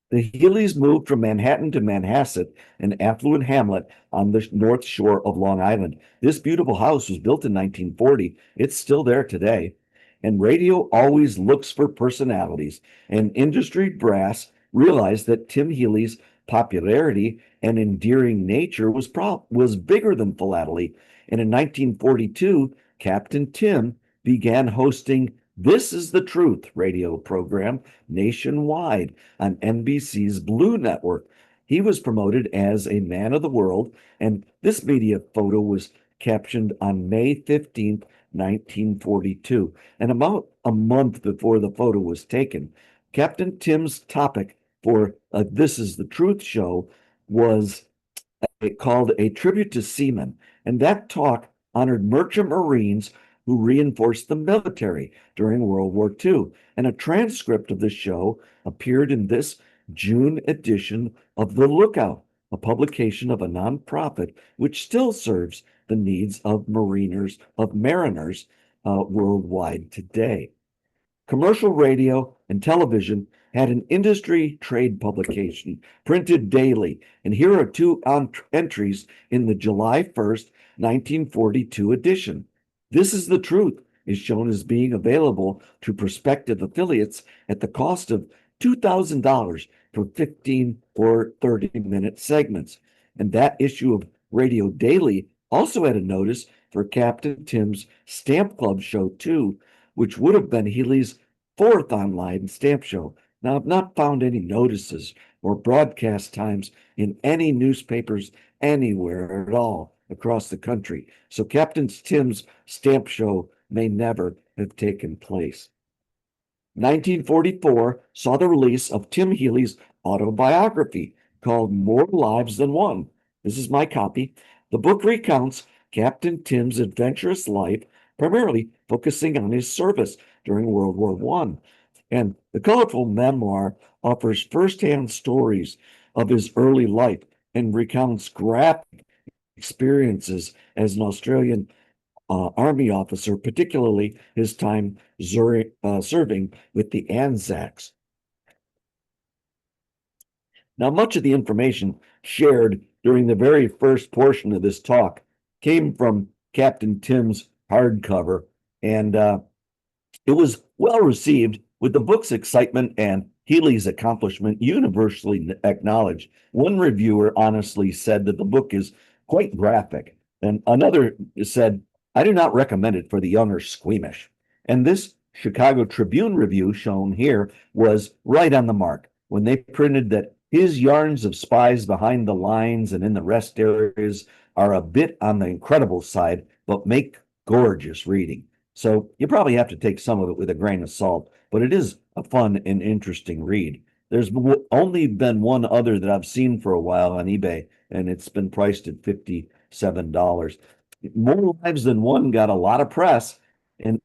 The Healys moved from Manhattan to Manhasset, an affluent hamlet on the north shore of Long Island. This beautiful house was built in 1940. It's still there today. And radio always looks for personalities, and industry brass realized that Tim Healy's popularity and endearing nature was bigger than philately. And in 1942, Captain Tim began hosting This Is the Truth radio program nationwide on NBC's Blue Network. He was promoted as a man of the world, and this media photo was captioned on May 15th, 1942. And about a month before the photo was taken, Captain Tim's topic for This Is the Truth show was called A Tribute to Seamen. And that talk honored merchant Marines who reinforced the military during World War II. And a transcript of the show appeared in this June edition of The Lookout, a publication of a nonprofit which still serves the needs of mariners worldwide today. Commercial radio and television had an industry trade publication printed daily, and here are two entries in the July 1st, 1942 edition. This Is the Truth is shown as being available to prospective affiliates at the cost of $2,000 for 15 or 30-minute segments. And that issue of Radio Daily also had a notice for Captain Tim's Stamp Club show too, which would have been Healy's fourth online stamp show. Now, I've not found any notices or broadcast times in any newspapers anywhere at all across the country, so Captain Tim's stamp show may never have taken place. 1944 saw the release of Tim Healy's autobiography called More Lives Than One. This is my copy. The book recounts Captain Tim's adventurous life, primarily focusing on his service during World War I. And the colorful memoir offers firsthand stories of his early life and recounts graphic experiences as an Australian Army officer, particularly his time serving with the Anzacs. Now, much of the information shared during the very first portion of this talk came from Captain Tim's hardcover, and it was well received, with the book's excitement and Healy's accomplishment universally acknowledged. One reviewer honestly said that the book is quite graphic, and another said, I do not recommend it for the young or squeamish. And this Chicago Tribune review shown here was right on the mark when they printed that his yarns of spies behind the lines and in the rest areas are a bit on the incredible side, but make gorgeous reading. So you probably have to take some of it with a grain of salt, but it is a fun and interesting read. There's only been one other that I've seen for a while on eBay, and it's been priced at $57. More Lives Than One got a lot of press, and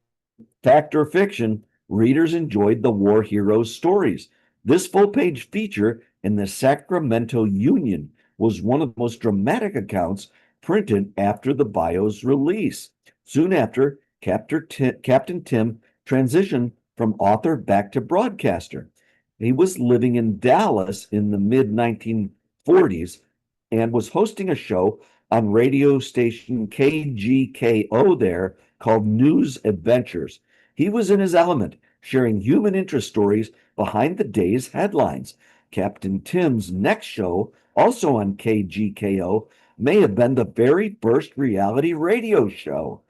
fact or fiction, readers enjoyed the war heroes' stories. This full-page feature in the Sacramento Union was one of the most dramatic accounts printed after the bio's release. Soon after, Captain Tim transitioned from author back to broadcaster. He was living in Dallas in the mid-1940s and was hosting a show on radio station KGKO there called News Adventures. He was in his element, sharing human interest stories behind the day's headlines. Captain Tim's next show, also on KGKO, may have been the very first reality radio show.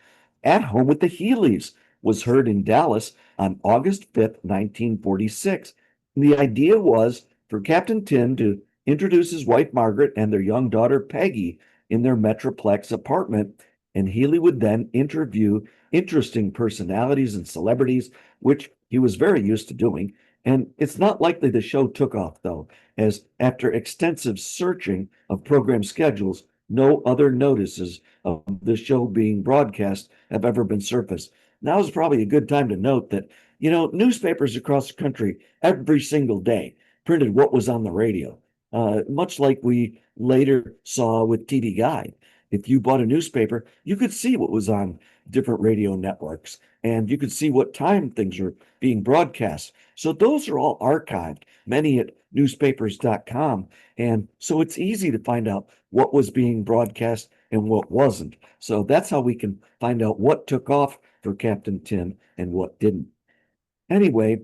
At Home with the Healys was heard in Dallas on August 5th, 1946. The idea was for Captain Tim to introduced his wife Margaret and their young daughter Peggy in their Metroplex apartment, and Healy would then interview interesting personalities and celebrities, which he was very used to doing. And it's not likely the show took off, though, as after extensive searching of program schedules, no other notices of the show being broadcast have ever been surfaced. Now is probably a good time to note that, newspapers across the country every single day printed what was on the radio, much like we later saw with TV Guide. If you bought a newspaper, you could see what was on different radio networks, and you could see what time things were being broadcast. So those are all archived, many at newspapers.com. And so it's easy to find out what was being broadcast and what wasn't. So that's how we can find out what took off for Captain Tim and what didn't. Anyway,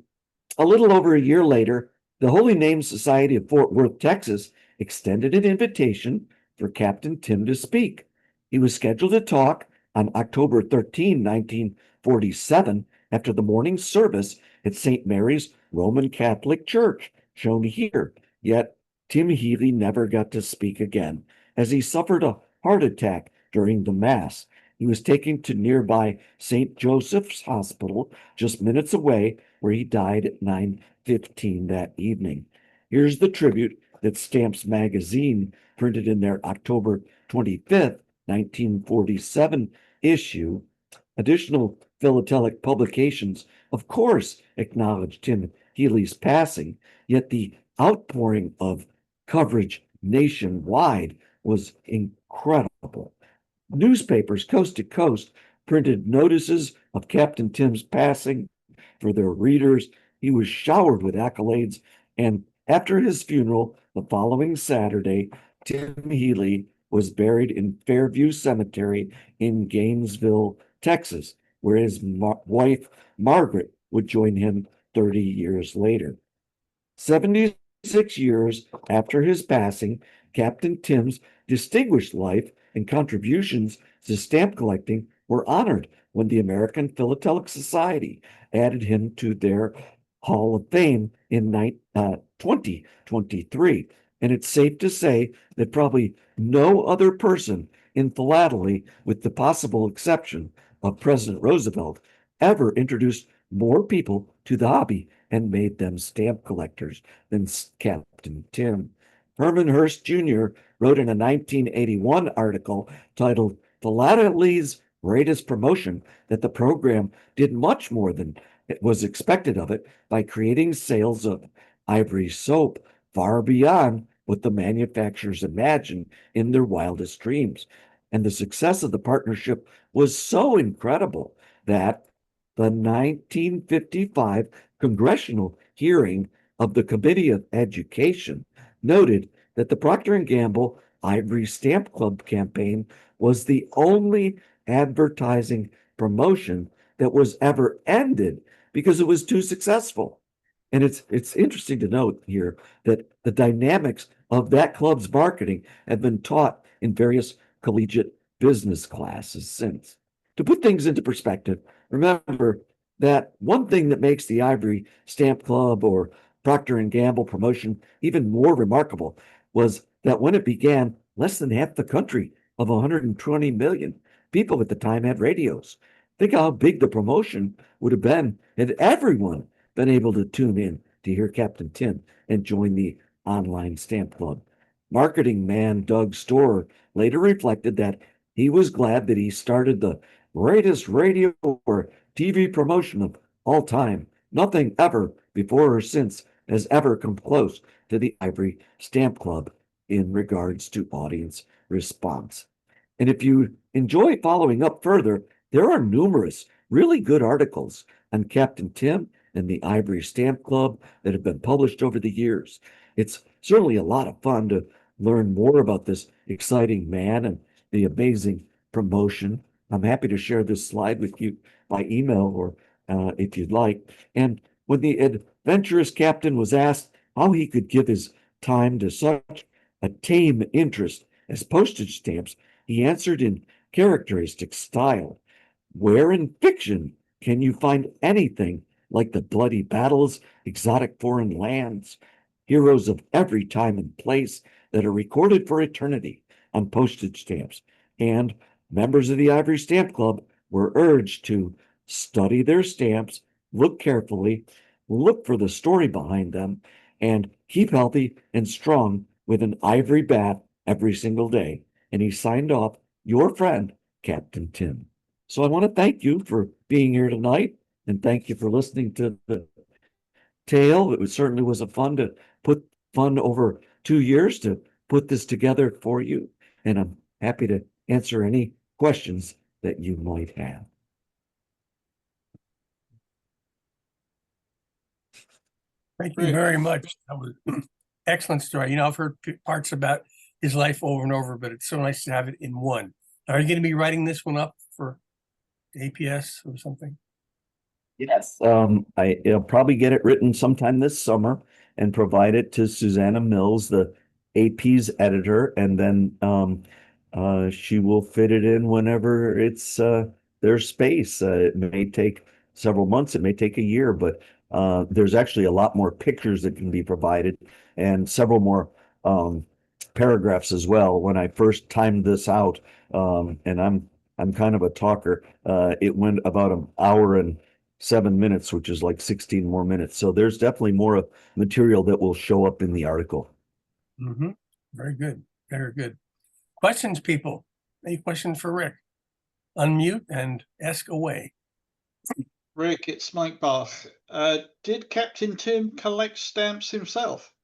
a little over a year later, the Holy Name Society of Fort Worth, Texas, extended an invitation for Captain Tim to speak. He was scheduled to talk on October 13, 1947, after the morning service at St. Mary's Roman Catholic Church, shown here. Yet Tim Healy never got to speak again, as he suffered a heart attack during the Mass. He was taken to nearby St. Joseph's Hospital, just minutes away, where he died at 9:15 that evening. Here's the tribute that Stamps Magazine printed in their October 25th, 1947 issue. Additional philatelic publications, of course, acknowledged Tim Healy's passing, yet the outpouring of coverage nationwide was incredible. Newspapers coast to coast printed notices of Captain Tim's passing for their readers. He was showered with accolades, and after his funeral the following Saturday, Tim Healy was buried in Fairview Cemetery in Gainesville, Texas, where his wife Margaret would join him 30 years later. 76 years after his passing, Captain Tim's distinguished life and contributions to stamp collecting were honored when the American Philatelic Society added him to their Hall of Fame in 2023. And it's safe to say that probably no other person in philately, with the possible exception of President Roosevelt, ever introduced more people to the hobby and made them stamp collectors than Captain Tim. Herman Hurst Jr. wrote in a 1981 article titled Philately's Greatest Promotion that the program did much more than it was expected of it by creating sales of ivory soap far beyond what the manufacturers imagined in their wildest dreams. And the success of the partnership was so incredible that the 1955 congressional hearing of the Committee of Education noted that the Procter & Gamble Ivory Stamp Club campaign was the only advertising promotion that was ever ended because it was too successful. And it's interesting to note here that the dynamics of that club's marketing have been taught in various collegiate business classes since. To put things into perspective, remember that one thing that makes the Ivory Stamp Club or Procter & Gamble promotion even more remarkable was that when it began, less than half the country of 120 million people at the time had radios. Think how big the promotion would have been had everyone been able to tune in to hear Captain Tim and join the online stamp club. Marketing man Doug Storer later reflected that he was glad that he started the greatest radio or TV promotion of all time. Nothing ever before or since has ever come close to the Ivory Stamp Club in regards to audience response. And if you enjoy following up further, there are numerous really good articles on Captain Tim and the Ivory Stamp Club that have been published over the years. It's certainly a lot of fun to learn more about this exciting man and the amazing promotion. I'm happy to share this slide with you by email or if you'd like. And when the adventurous captain was asked how he could give his time to such a tame interest as postage stamps, he answered in characteristic style. Where in fiction can you find anything like the bloody battles, exotic foreign lands? heroes of every time and place that are recorded for eternity on postage stamps. And members of the Ivory Stamp Club were urged to study their stamps, look carefully, look for the story behind them, and keep healthy and strong with an ivory bath every single day. And he signed off, your friend, Captain Tim. So I want to thank you for being here tonight, and thank you for listening to the tale. Certainly was a fun over 2 years to put this together for you, and I'm happy to answer any questions that you might have. Thank you very much. That was excellent story. You know, I've heard parts about his life over and over, but it's so nice to have it in one. Are you going to be writing this one up for APS or something? Yes. I'll probably get it written sometime this summer and provide it to Susanna Mills, the AP's editor, and then she will fit it in whenever it's there's space. It may take several months, it may take a year, but there's actually a lot more pictures that can be provided and several more paragraphs as well. When I first timed this out, and I'm kind of a talker, it went about an hour and 7 minutes, which is like 16 more minutes. So there's definitely more material that will show up in the article. Mm-hmm. Very good. Very good. Questions, people? Any questions for Rick? Unmute and ask away. Rick, it's Mike Barth. Did Captain Tim collect stamps himself?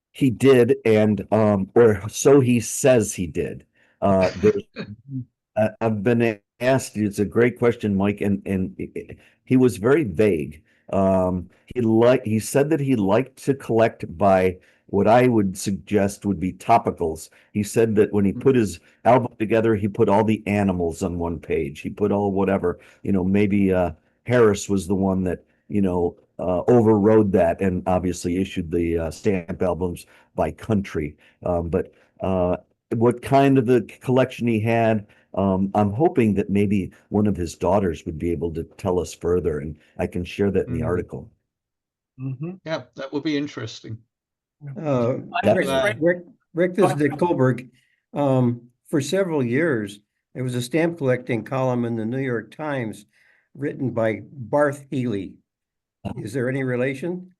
He did, and or so he says he did. There's I've been asked, it's a great question, Mike, and he was very vague. He said that he liked to collect by what I would suggest would be topicals. He said that when he put his album together, he put all the animals on one page. He put all whatever, maybe Harris was the one that, overrode that and obviously issued the stamp albums by country. But what kind of the collection he had, I'm hoping that maybe one of his daughters would be able to tell us further, and I can share that in the article. Mm-hmm. Yeah, that would be interesting. Rick, this is Dick Kohlberg. For several years, there was a stamp collecting column in the New York Times written by Barth Healy. Is there any relation?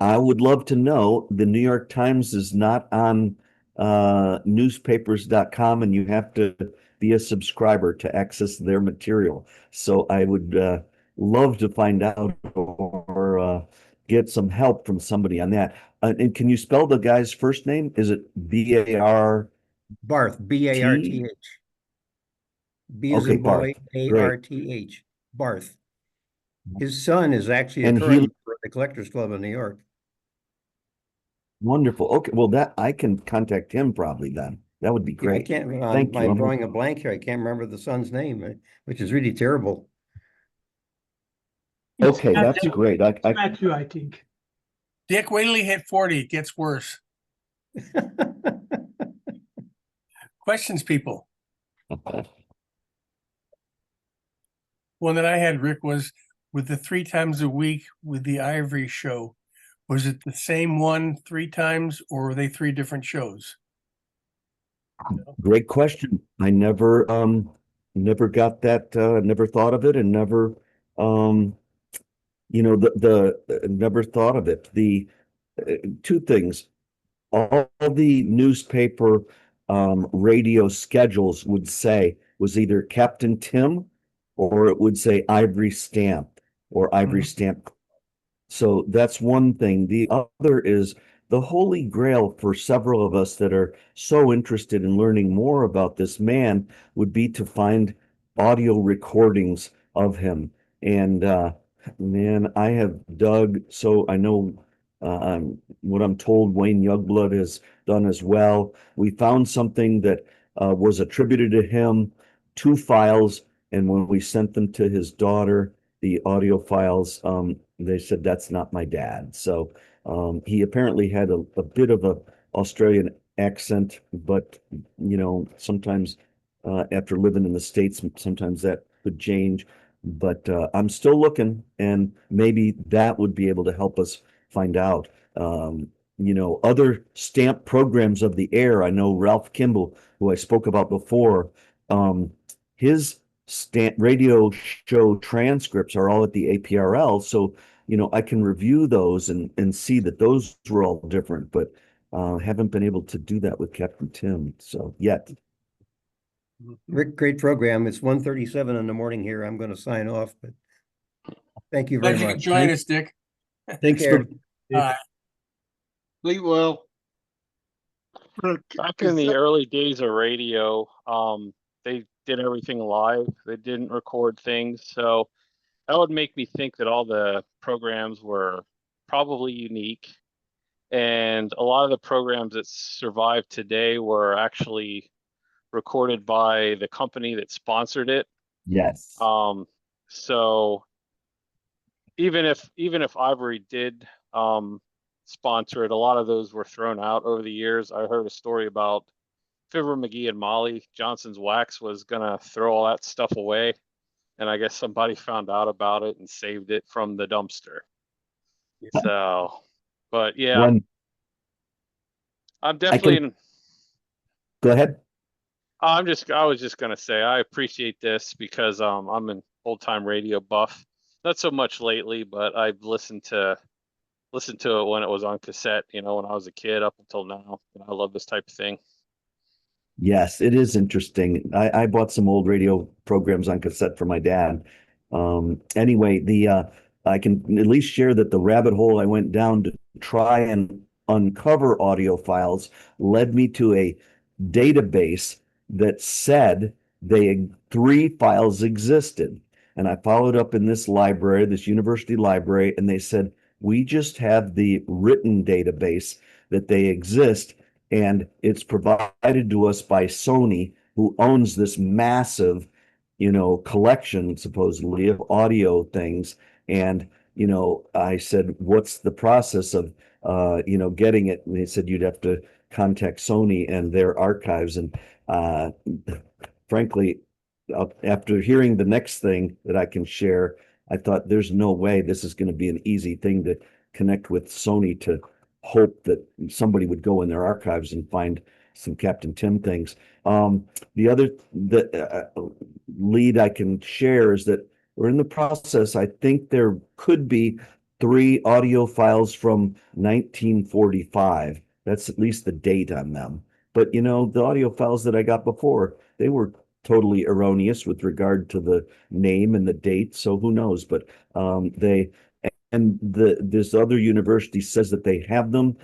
I would love to know. The New York Times is not on newspapers.com, and you have to be a subscriber to access their material. So I would love to find out or get some help from somebody on that. And can you spell the guy's first name? Is it B-A-R? Barth, B-A-R-T-H. B as in boy, A-R-T-H. Barth. His son is actually a current for the Collectors Club in New York. Wonderful. Okay, well, that I can contact him probably then. That would be great. I can't. Thank you. I'm drawing a blank here. I can't remember the son's name, which is really terrible. Okay, that's great. Matthew, I think. Dick, wait till he hit 40. It gets worse. Questions, people? One that I had, Rick, was with the 3 times a week with the Ivory show. Was it the same one 3 times, or were they 3 different shows? Great question. I never got that, never thought of it, and never never thought of it. The 2 things. All the newspaper radio schedules would say was either Captain Tim or it would say Ivory Stamp or Ivory Stamp. So that's one thing. The other is the holy grail for several of us that are so interested in learning more about this man would be to find audio recordings of him. And man, I have dug, so I know what I'm told Wayne Youngblood has done as well. We found something that was attributed to him, 2 files, and when we sent them to his daughter, the audio files, they said that's not my dad. So he apparently had a bit of a Australian accent, but sometimes after living in the States, sometimes that could change. But I'm still looking, and maybe that would be able to help us find out. other stamp programs of the air. I know Ralph Kimball, who I spoke about before, his radio show transcripts are all at the APRL. So, I can review those and see that those were all different, but haven't been able to do that with Captain Tim. So yet. Rick, great program. It's 1:37 in the morning here. I'm going to sign off, but thank you very Glad you could much. join us, Dick. Thanks Care. for Sleep well. Rick, Back in the early days of radio, they did everything live. They didn't record things. So that would make me think that all the programs were probably unique. And a lot of the programs that survive today were actually recorded by the company that sponsored it. Yes. So even if Ivory did sponsor it, a lot of those were thrown out over the years. I heard a story about Fibber McGee and Molly Johnson's Wax was gonna throw all that stuff away, and I guess somebody found out about it and saved it from the dumpster. So, but yeah, When I'm definitely. Go ahead. I was just gonna say I appreciate this because I'm an old time radio buff. Not so much lately, but I've listened to it when it was on cassette, when I was a kid up until now. I love this type of thing. Yes, it is interesting. I bought some old radio programs on cassette for my dad. Anyway, I can at least share that the rabbit hole I went down to try and uncover audio files led me to a database that said three files existed. And I followed up in this library, this university library, and they said, we just have the written database that they exist, and it's provided to us by Sony, who owns this massive, collection supposedly of audio things. And, I said, what's the process of, getting it? And they said, you'd have to contact Sony and their archives. And frankly, after hearing the next thing that I can share, I thought there's no way this is going to be an easy thing to connect with Sony to hope that somebody would go in their archives and find some Captain Tim things. The other lead I can share is that we're in the process. I think there could be 3 audio files from 1945. That's at least the date on them. But the audio files that I got before, they were totally erroneous with regard to the name and the date. So who knows? But this other university says that they have them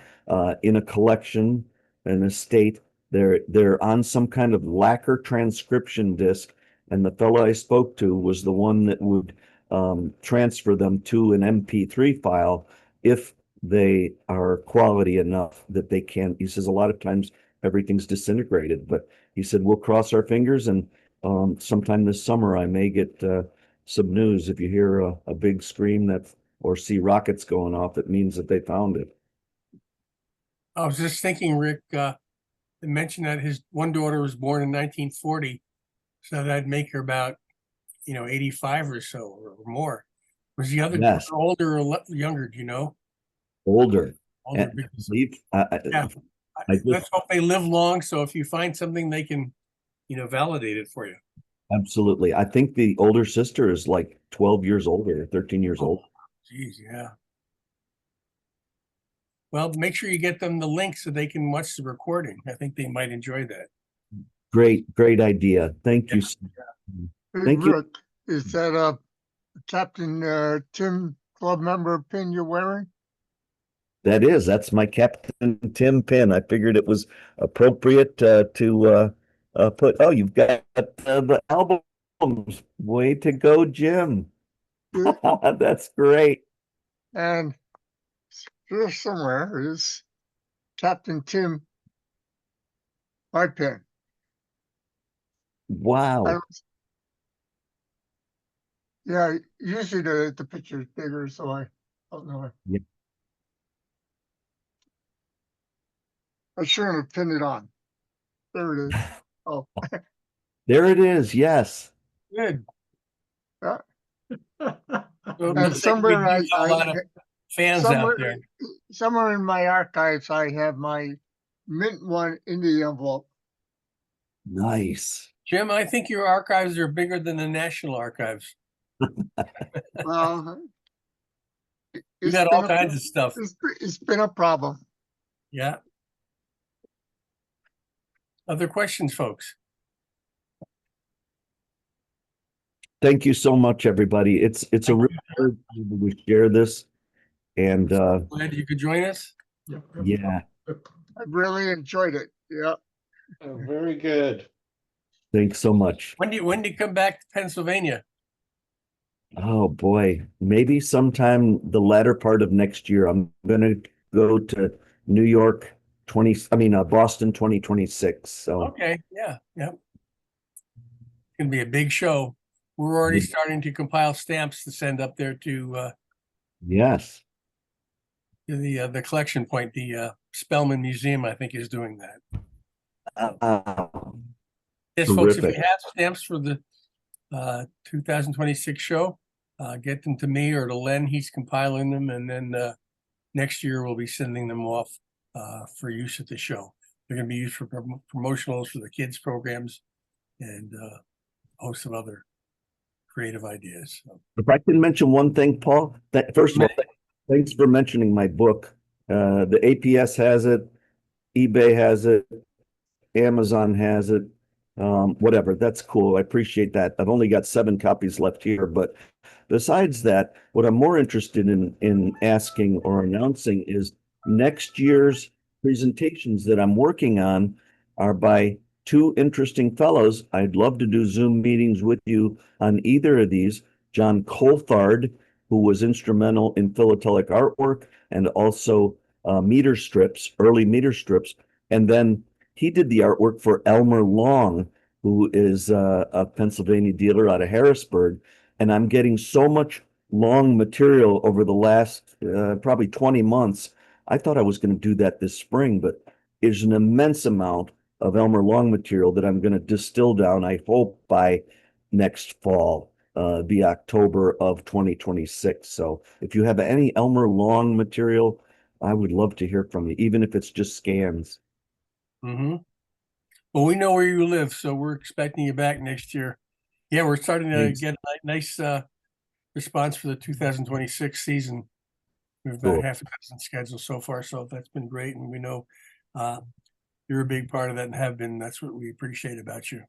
in a collection, in a state. They're on some kind of lacquer transcription disc, and the fellow I spoke to was the one that would transfer them to an MP3 file if they are quality enough that they can. He says a lot of times everything's disintegrated, but he said we'll cross our fingers, and sometime this summer I may get some news. If you hear a big scream or see rockets going off, it means that they found it. I was just thinking, Rick, mentioned that his one daughter was born in 1940, so that'd make her about 85 or so or more. Was the other Yes. daughter older or younger? Do you know? Older. Older. And Because, yeah. let's hope they live long. So if you find something, they can, validate it for you. Absolutely. I think the older sister is like 12 years older, 13 years old. Geez, yeah. Well, make sure you get them the link so they can watch the recording. I think they might enjoy that. Great idea. Thank you. Hey, Thank you. Rick, is that a Captain Tim Club member pin you're wearing? That's my Captain Tim pin. I figured it was appropriate to put. Oh, you've got the albums. Way to go, Jim. That's great. And here somewhere is Captain Tim, my pin. Wow. Yeah, usually the picture is bigger, so I don't know. Yeah. I shouldn't have pinned it on. There it is. Oh, There it is. Yes. Good. yeah. So it And looks like a somewhere big deal out of fans out there. Somewhere in my archives, I have my mint one in the envelope. Nice. Jim, I think your archives are bigger than the National Archives. Well, You it's got been all kinds of stuff. it's been a problem. Yeah. Other questions, folks? Thank you so much, everybody. It's a Thank real you. pleasure to share this. And Glad you could join us. yeah, I really enjoyed it. Yeah. Very good. thanks so much. When do you come back to Pennsylvania? Oh boy, maybe sometime the latter part of next year. I'm gonna go to New York Boston 2026. So Okay, yeah. It's gonna be a big show. We're already starting to compile stamps to send up there to yes. the collection point. The Spellman Museum, I think, is doing that. Uh, Yes, folks, if you Terrific. have stamps for the 2026 show, get them to me or to Len. He's compiling them, and then next year we'll be sending them off for use at the show. They're going to be used for promotionals for the kids programs and a host of other creative ideas. So, If I can mention one thing, Paul, that first of all, thanks for mentioning my book. The APS has it, eBay has it, Amazon has it. Whatever, that's cool. I appreciate that. I've only got 7 copies left here, but besides that, what I'm more interested in asking or announcing is next year's presentations that I'm working on are by 2 interesting fellows. I'd love to do Zoom meetings with you on either of these. John Coulthard, who was instrumental in philatelic artwork and also meter strips, early meter strips, and then he did the artwork for Elmer Long, who is a Pennsylvania dealer out of Harrisburg. And I'm getting so much long material over the last probably 20 months. I thought I was going to do that this spring, but there's an immense amount of Elmer Long material that I'm going to distill down, I hope, by next fall, the October of 2026. So if you have any Elmer Long material, I would love to hear from you, even if it's just scans. Well, we know where you live, so we're expecting you back next year. Yeah, we're starting to Thanks. get a nice response for the 2026 season. We've got Cool. half a dozen scheduled so far, so that's been great. And we know you're a big part of that and have been. That's what we appreciate about you.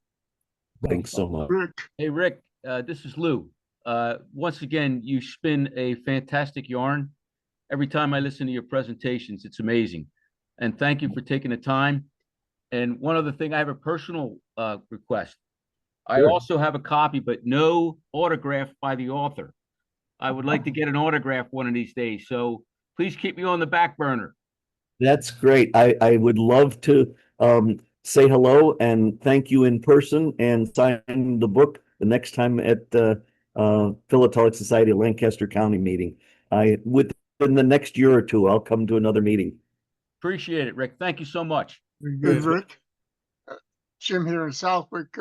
Thanks so much. Rick, Hey, Rick, this is Lou. Once again, you spin a fantastic yarn. Every time I listen to your presentations, it's amazing. And thank you for taking the time. And one other thing, I have a personal request. I Sure. also have a copy, but no autograph by the author. I would like to get an autograph one of these days. So please keep me on the back burner. That's great. I would love to say hello and thank you in person and sign the book the next time at the Philatelic Society of Lancaster County meeting. Within the next year or 2, I'll come to another meeting. Appreciate it, Rick. Thank you so much. Very good, good. Rick. Jim here in Southwick.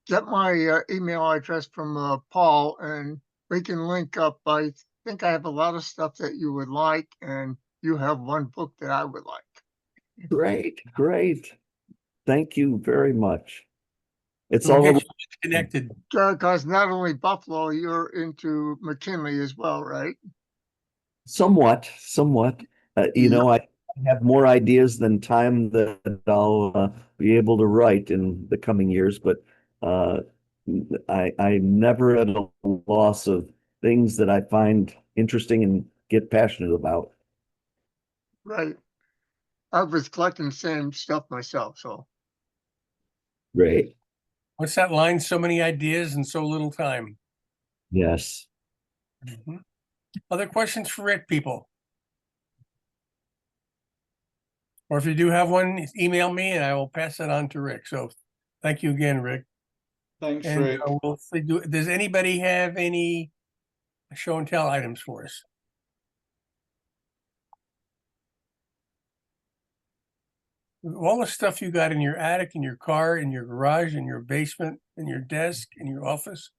Get my email address from Paul, and we can link up. I think I have a lot of stuff that you would like, and you have one book that I would like. Great, great. Thank you very much. It's We'll all get you connected. Because not only Buffalo, you're into McKinley as well, right? somewhat. I have more ideas than time that I'll be able to write in the coming years, but I'm never at a loss of things that I find interesting and get passionate about. Right. I was collecting the same stuff myself, so. Great. What's that line? So many ideas and so little time. Yes. Other questions for Rick, people? Or if you do have one, email me and I will pass that on to Rick. So thank you again, Rick. Thanks, And Rick. we'll see, does anybody have any show and tell items for us? All the stuff you got in your attic, in your car, in your garage, in your basement, in your desk, in your office,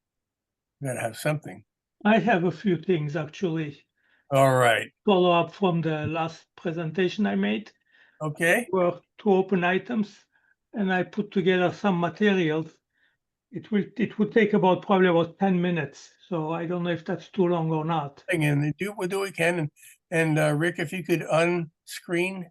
you gotta have something. I have a few things actually. All right. follow up from the last presentation I made. Okay. Were two open items, and I put together some materials. It would take probably about 10 minutes. So I don't know if that's too long or not. Again, we'll do what we can. And Rick, if you could unscreen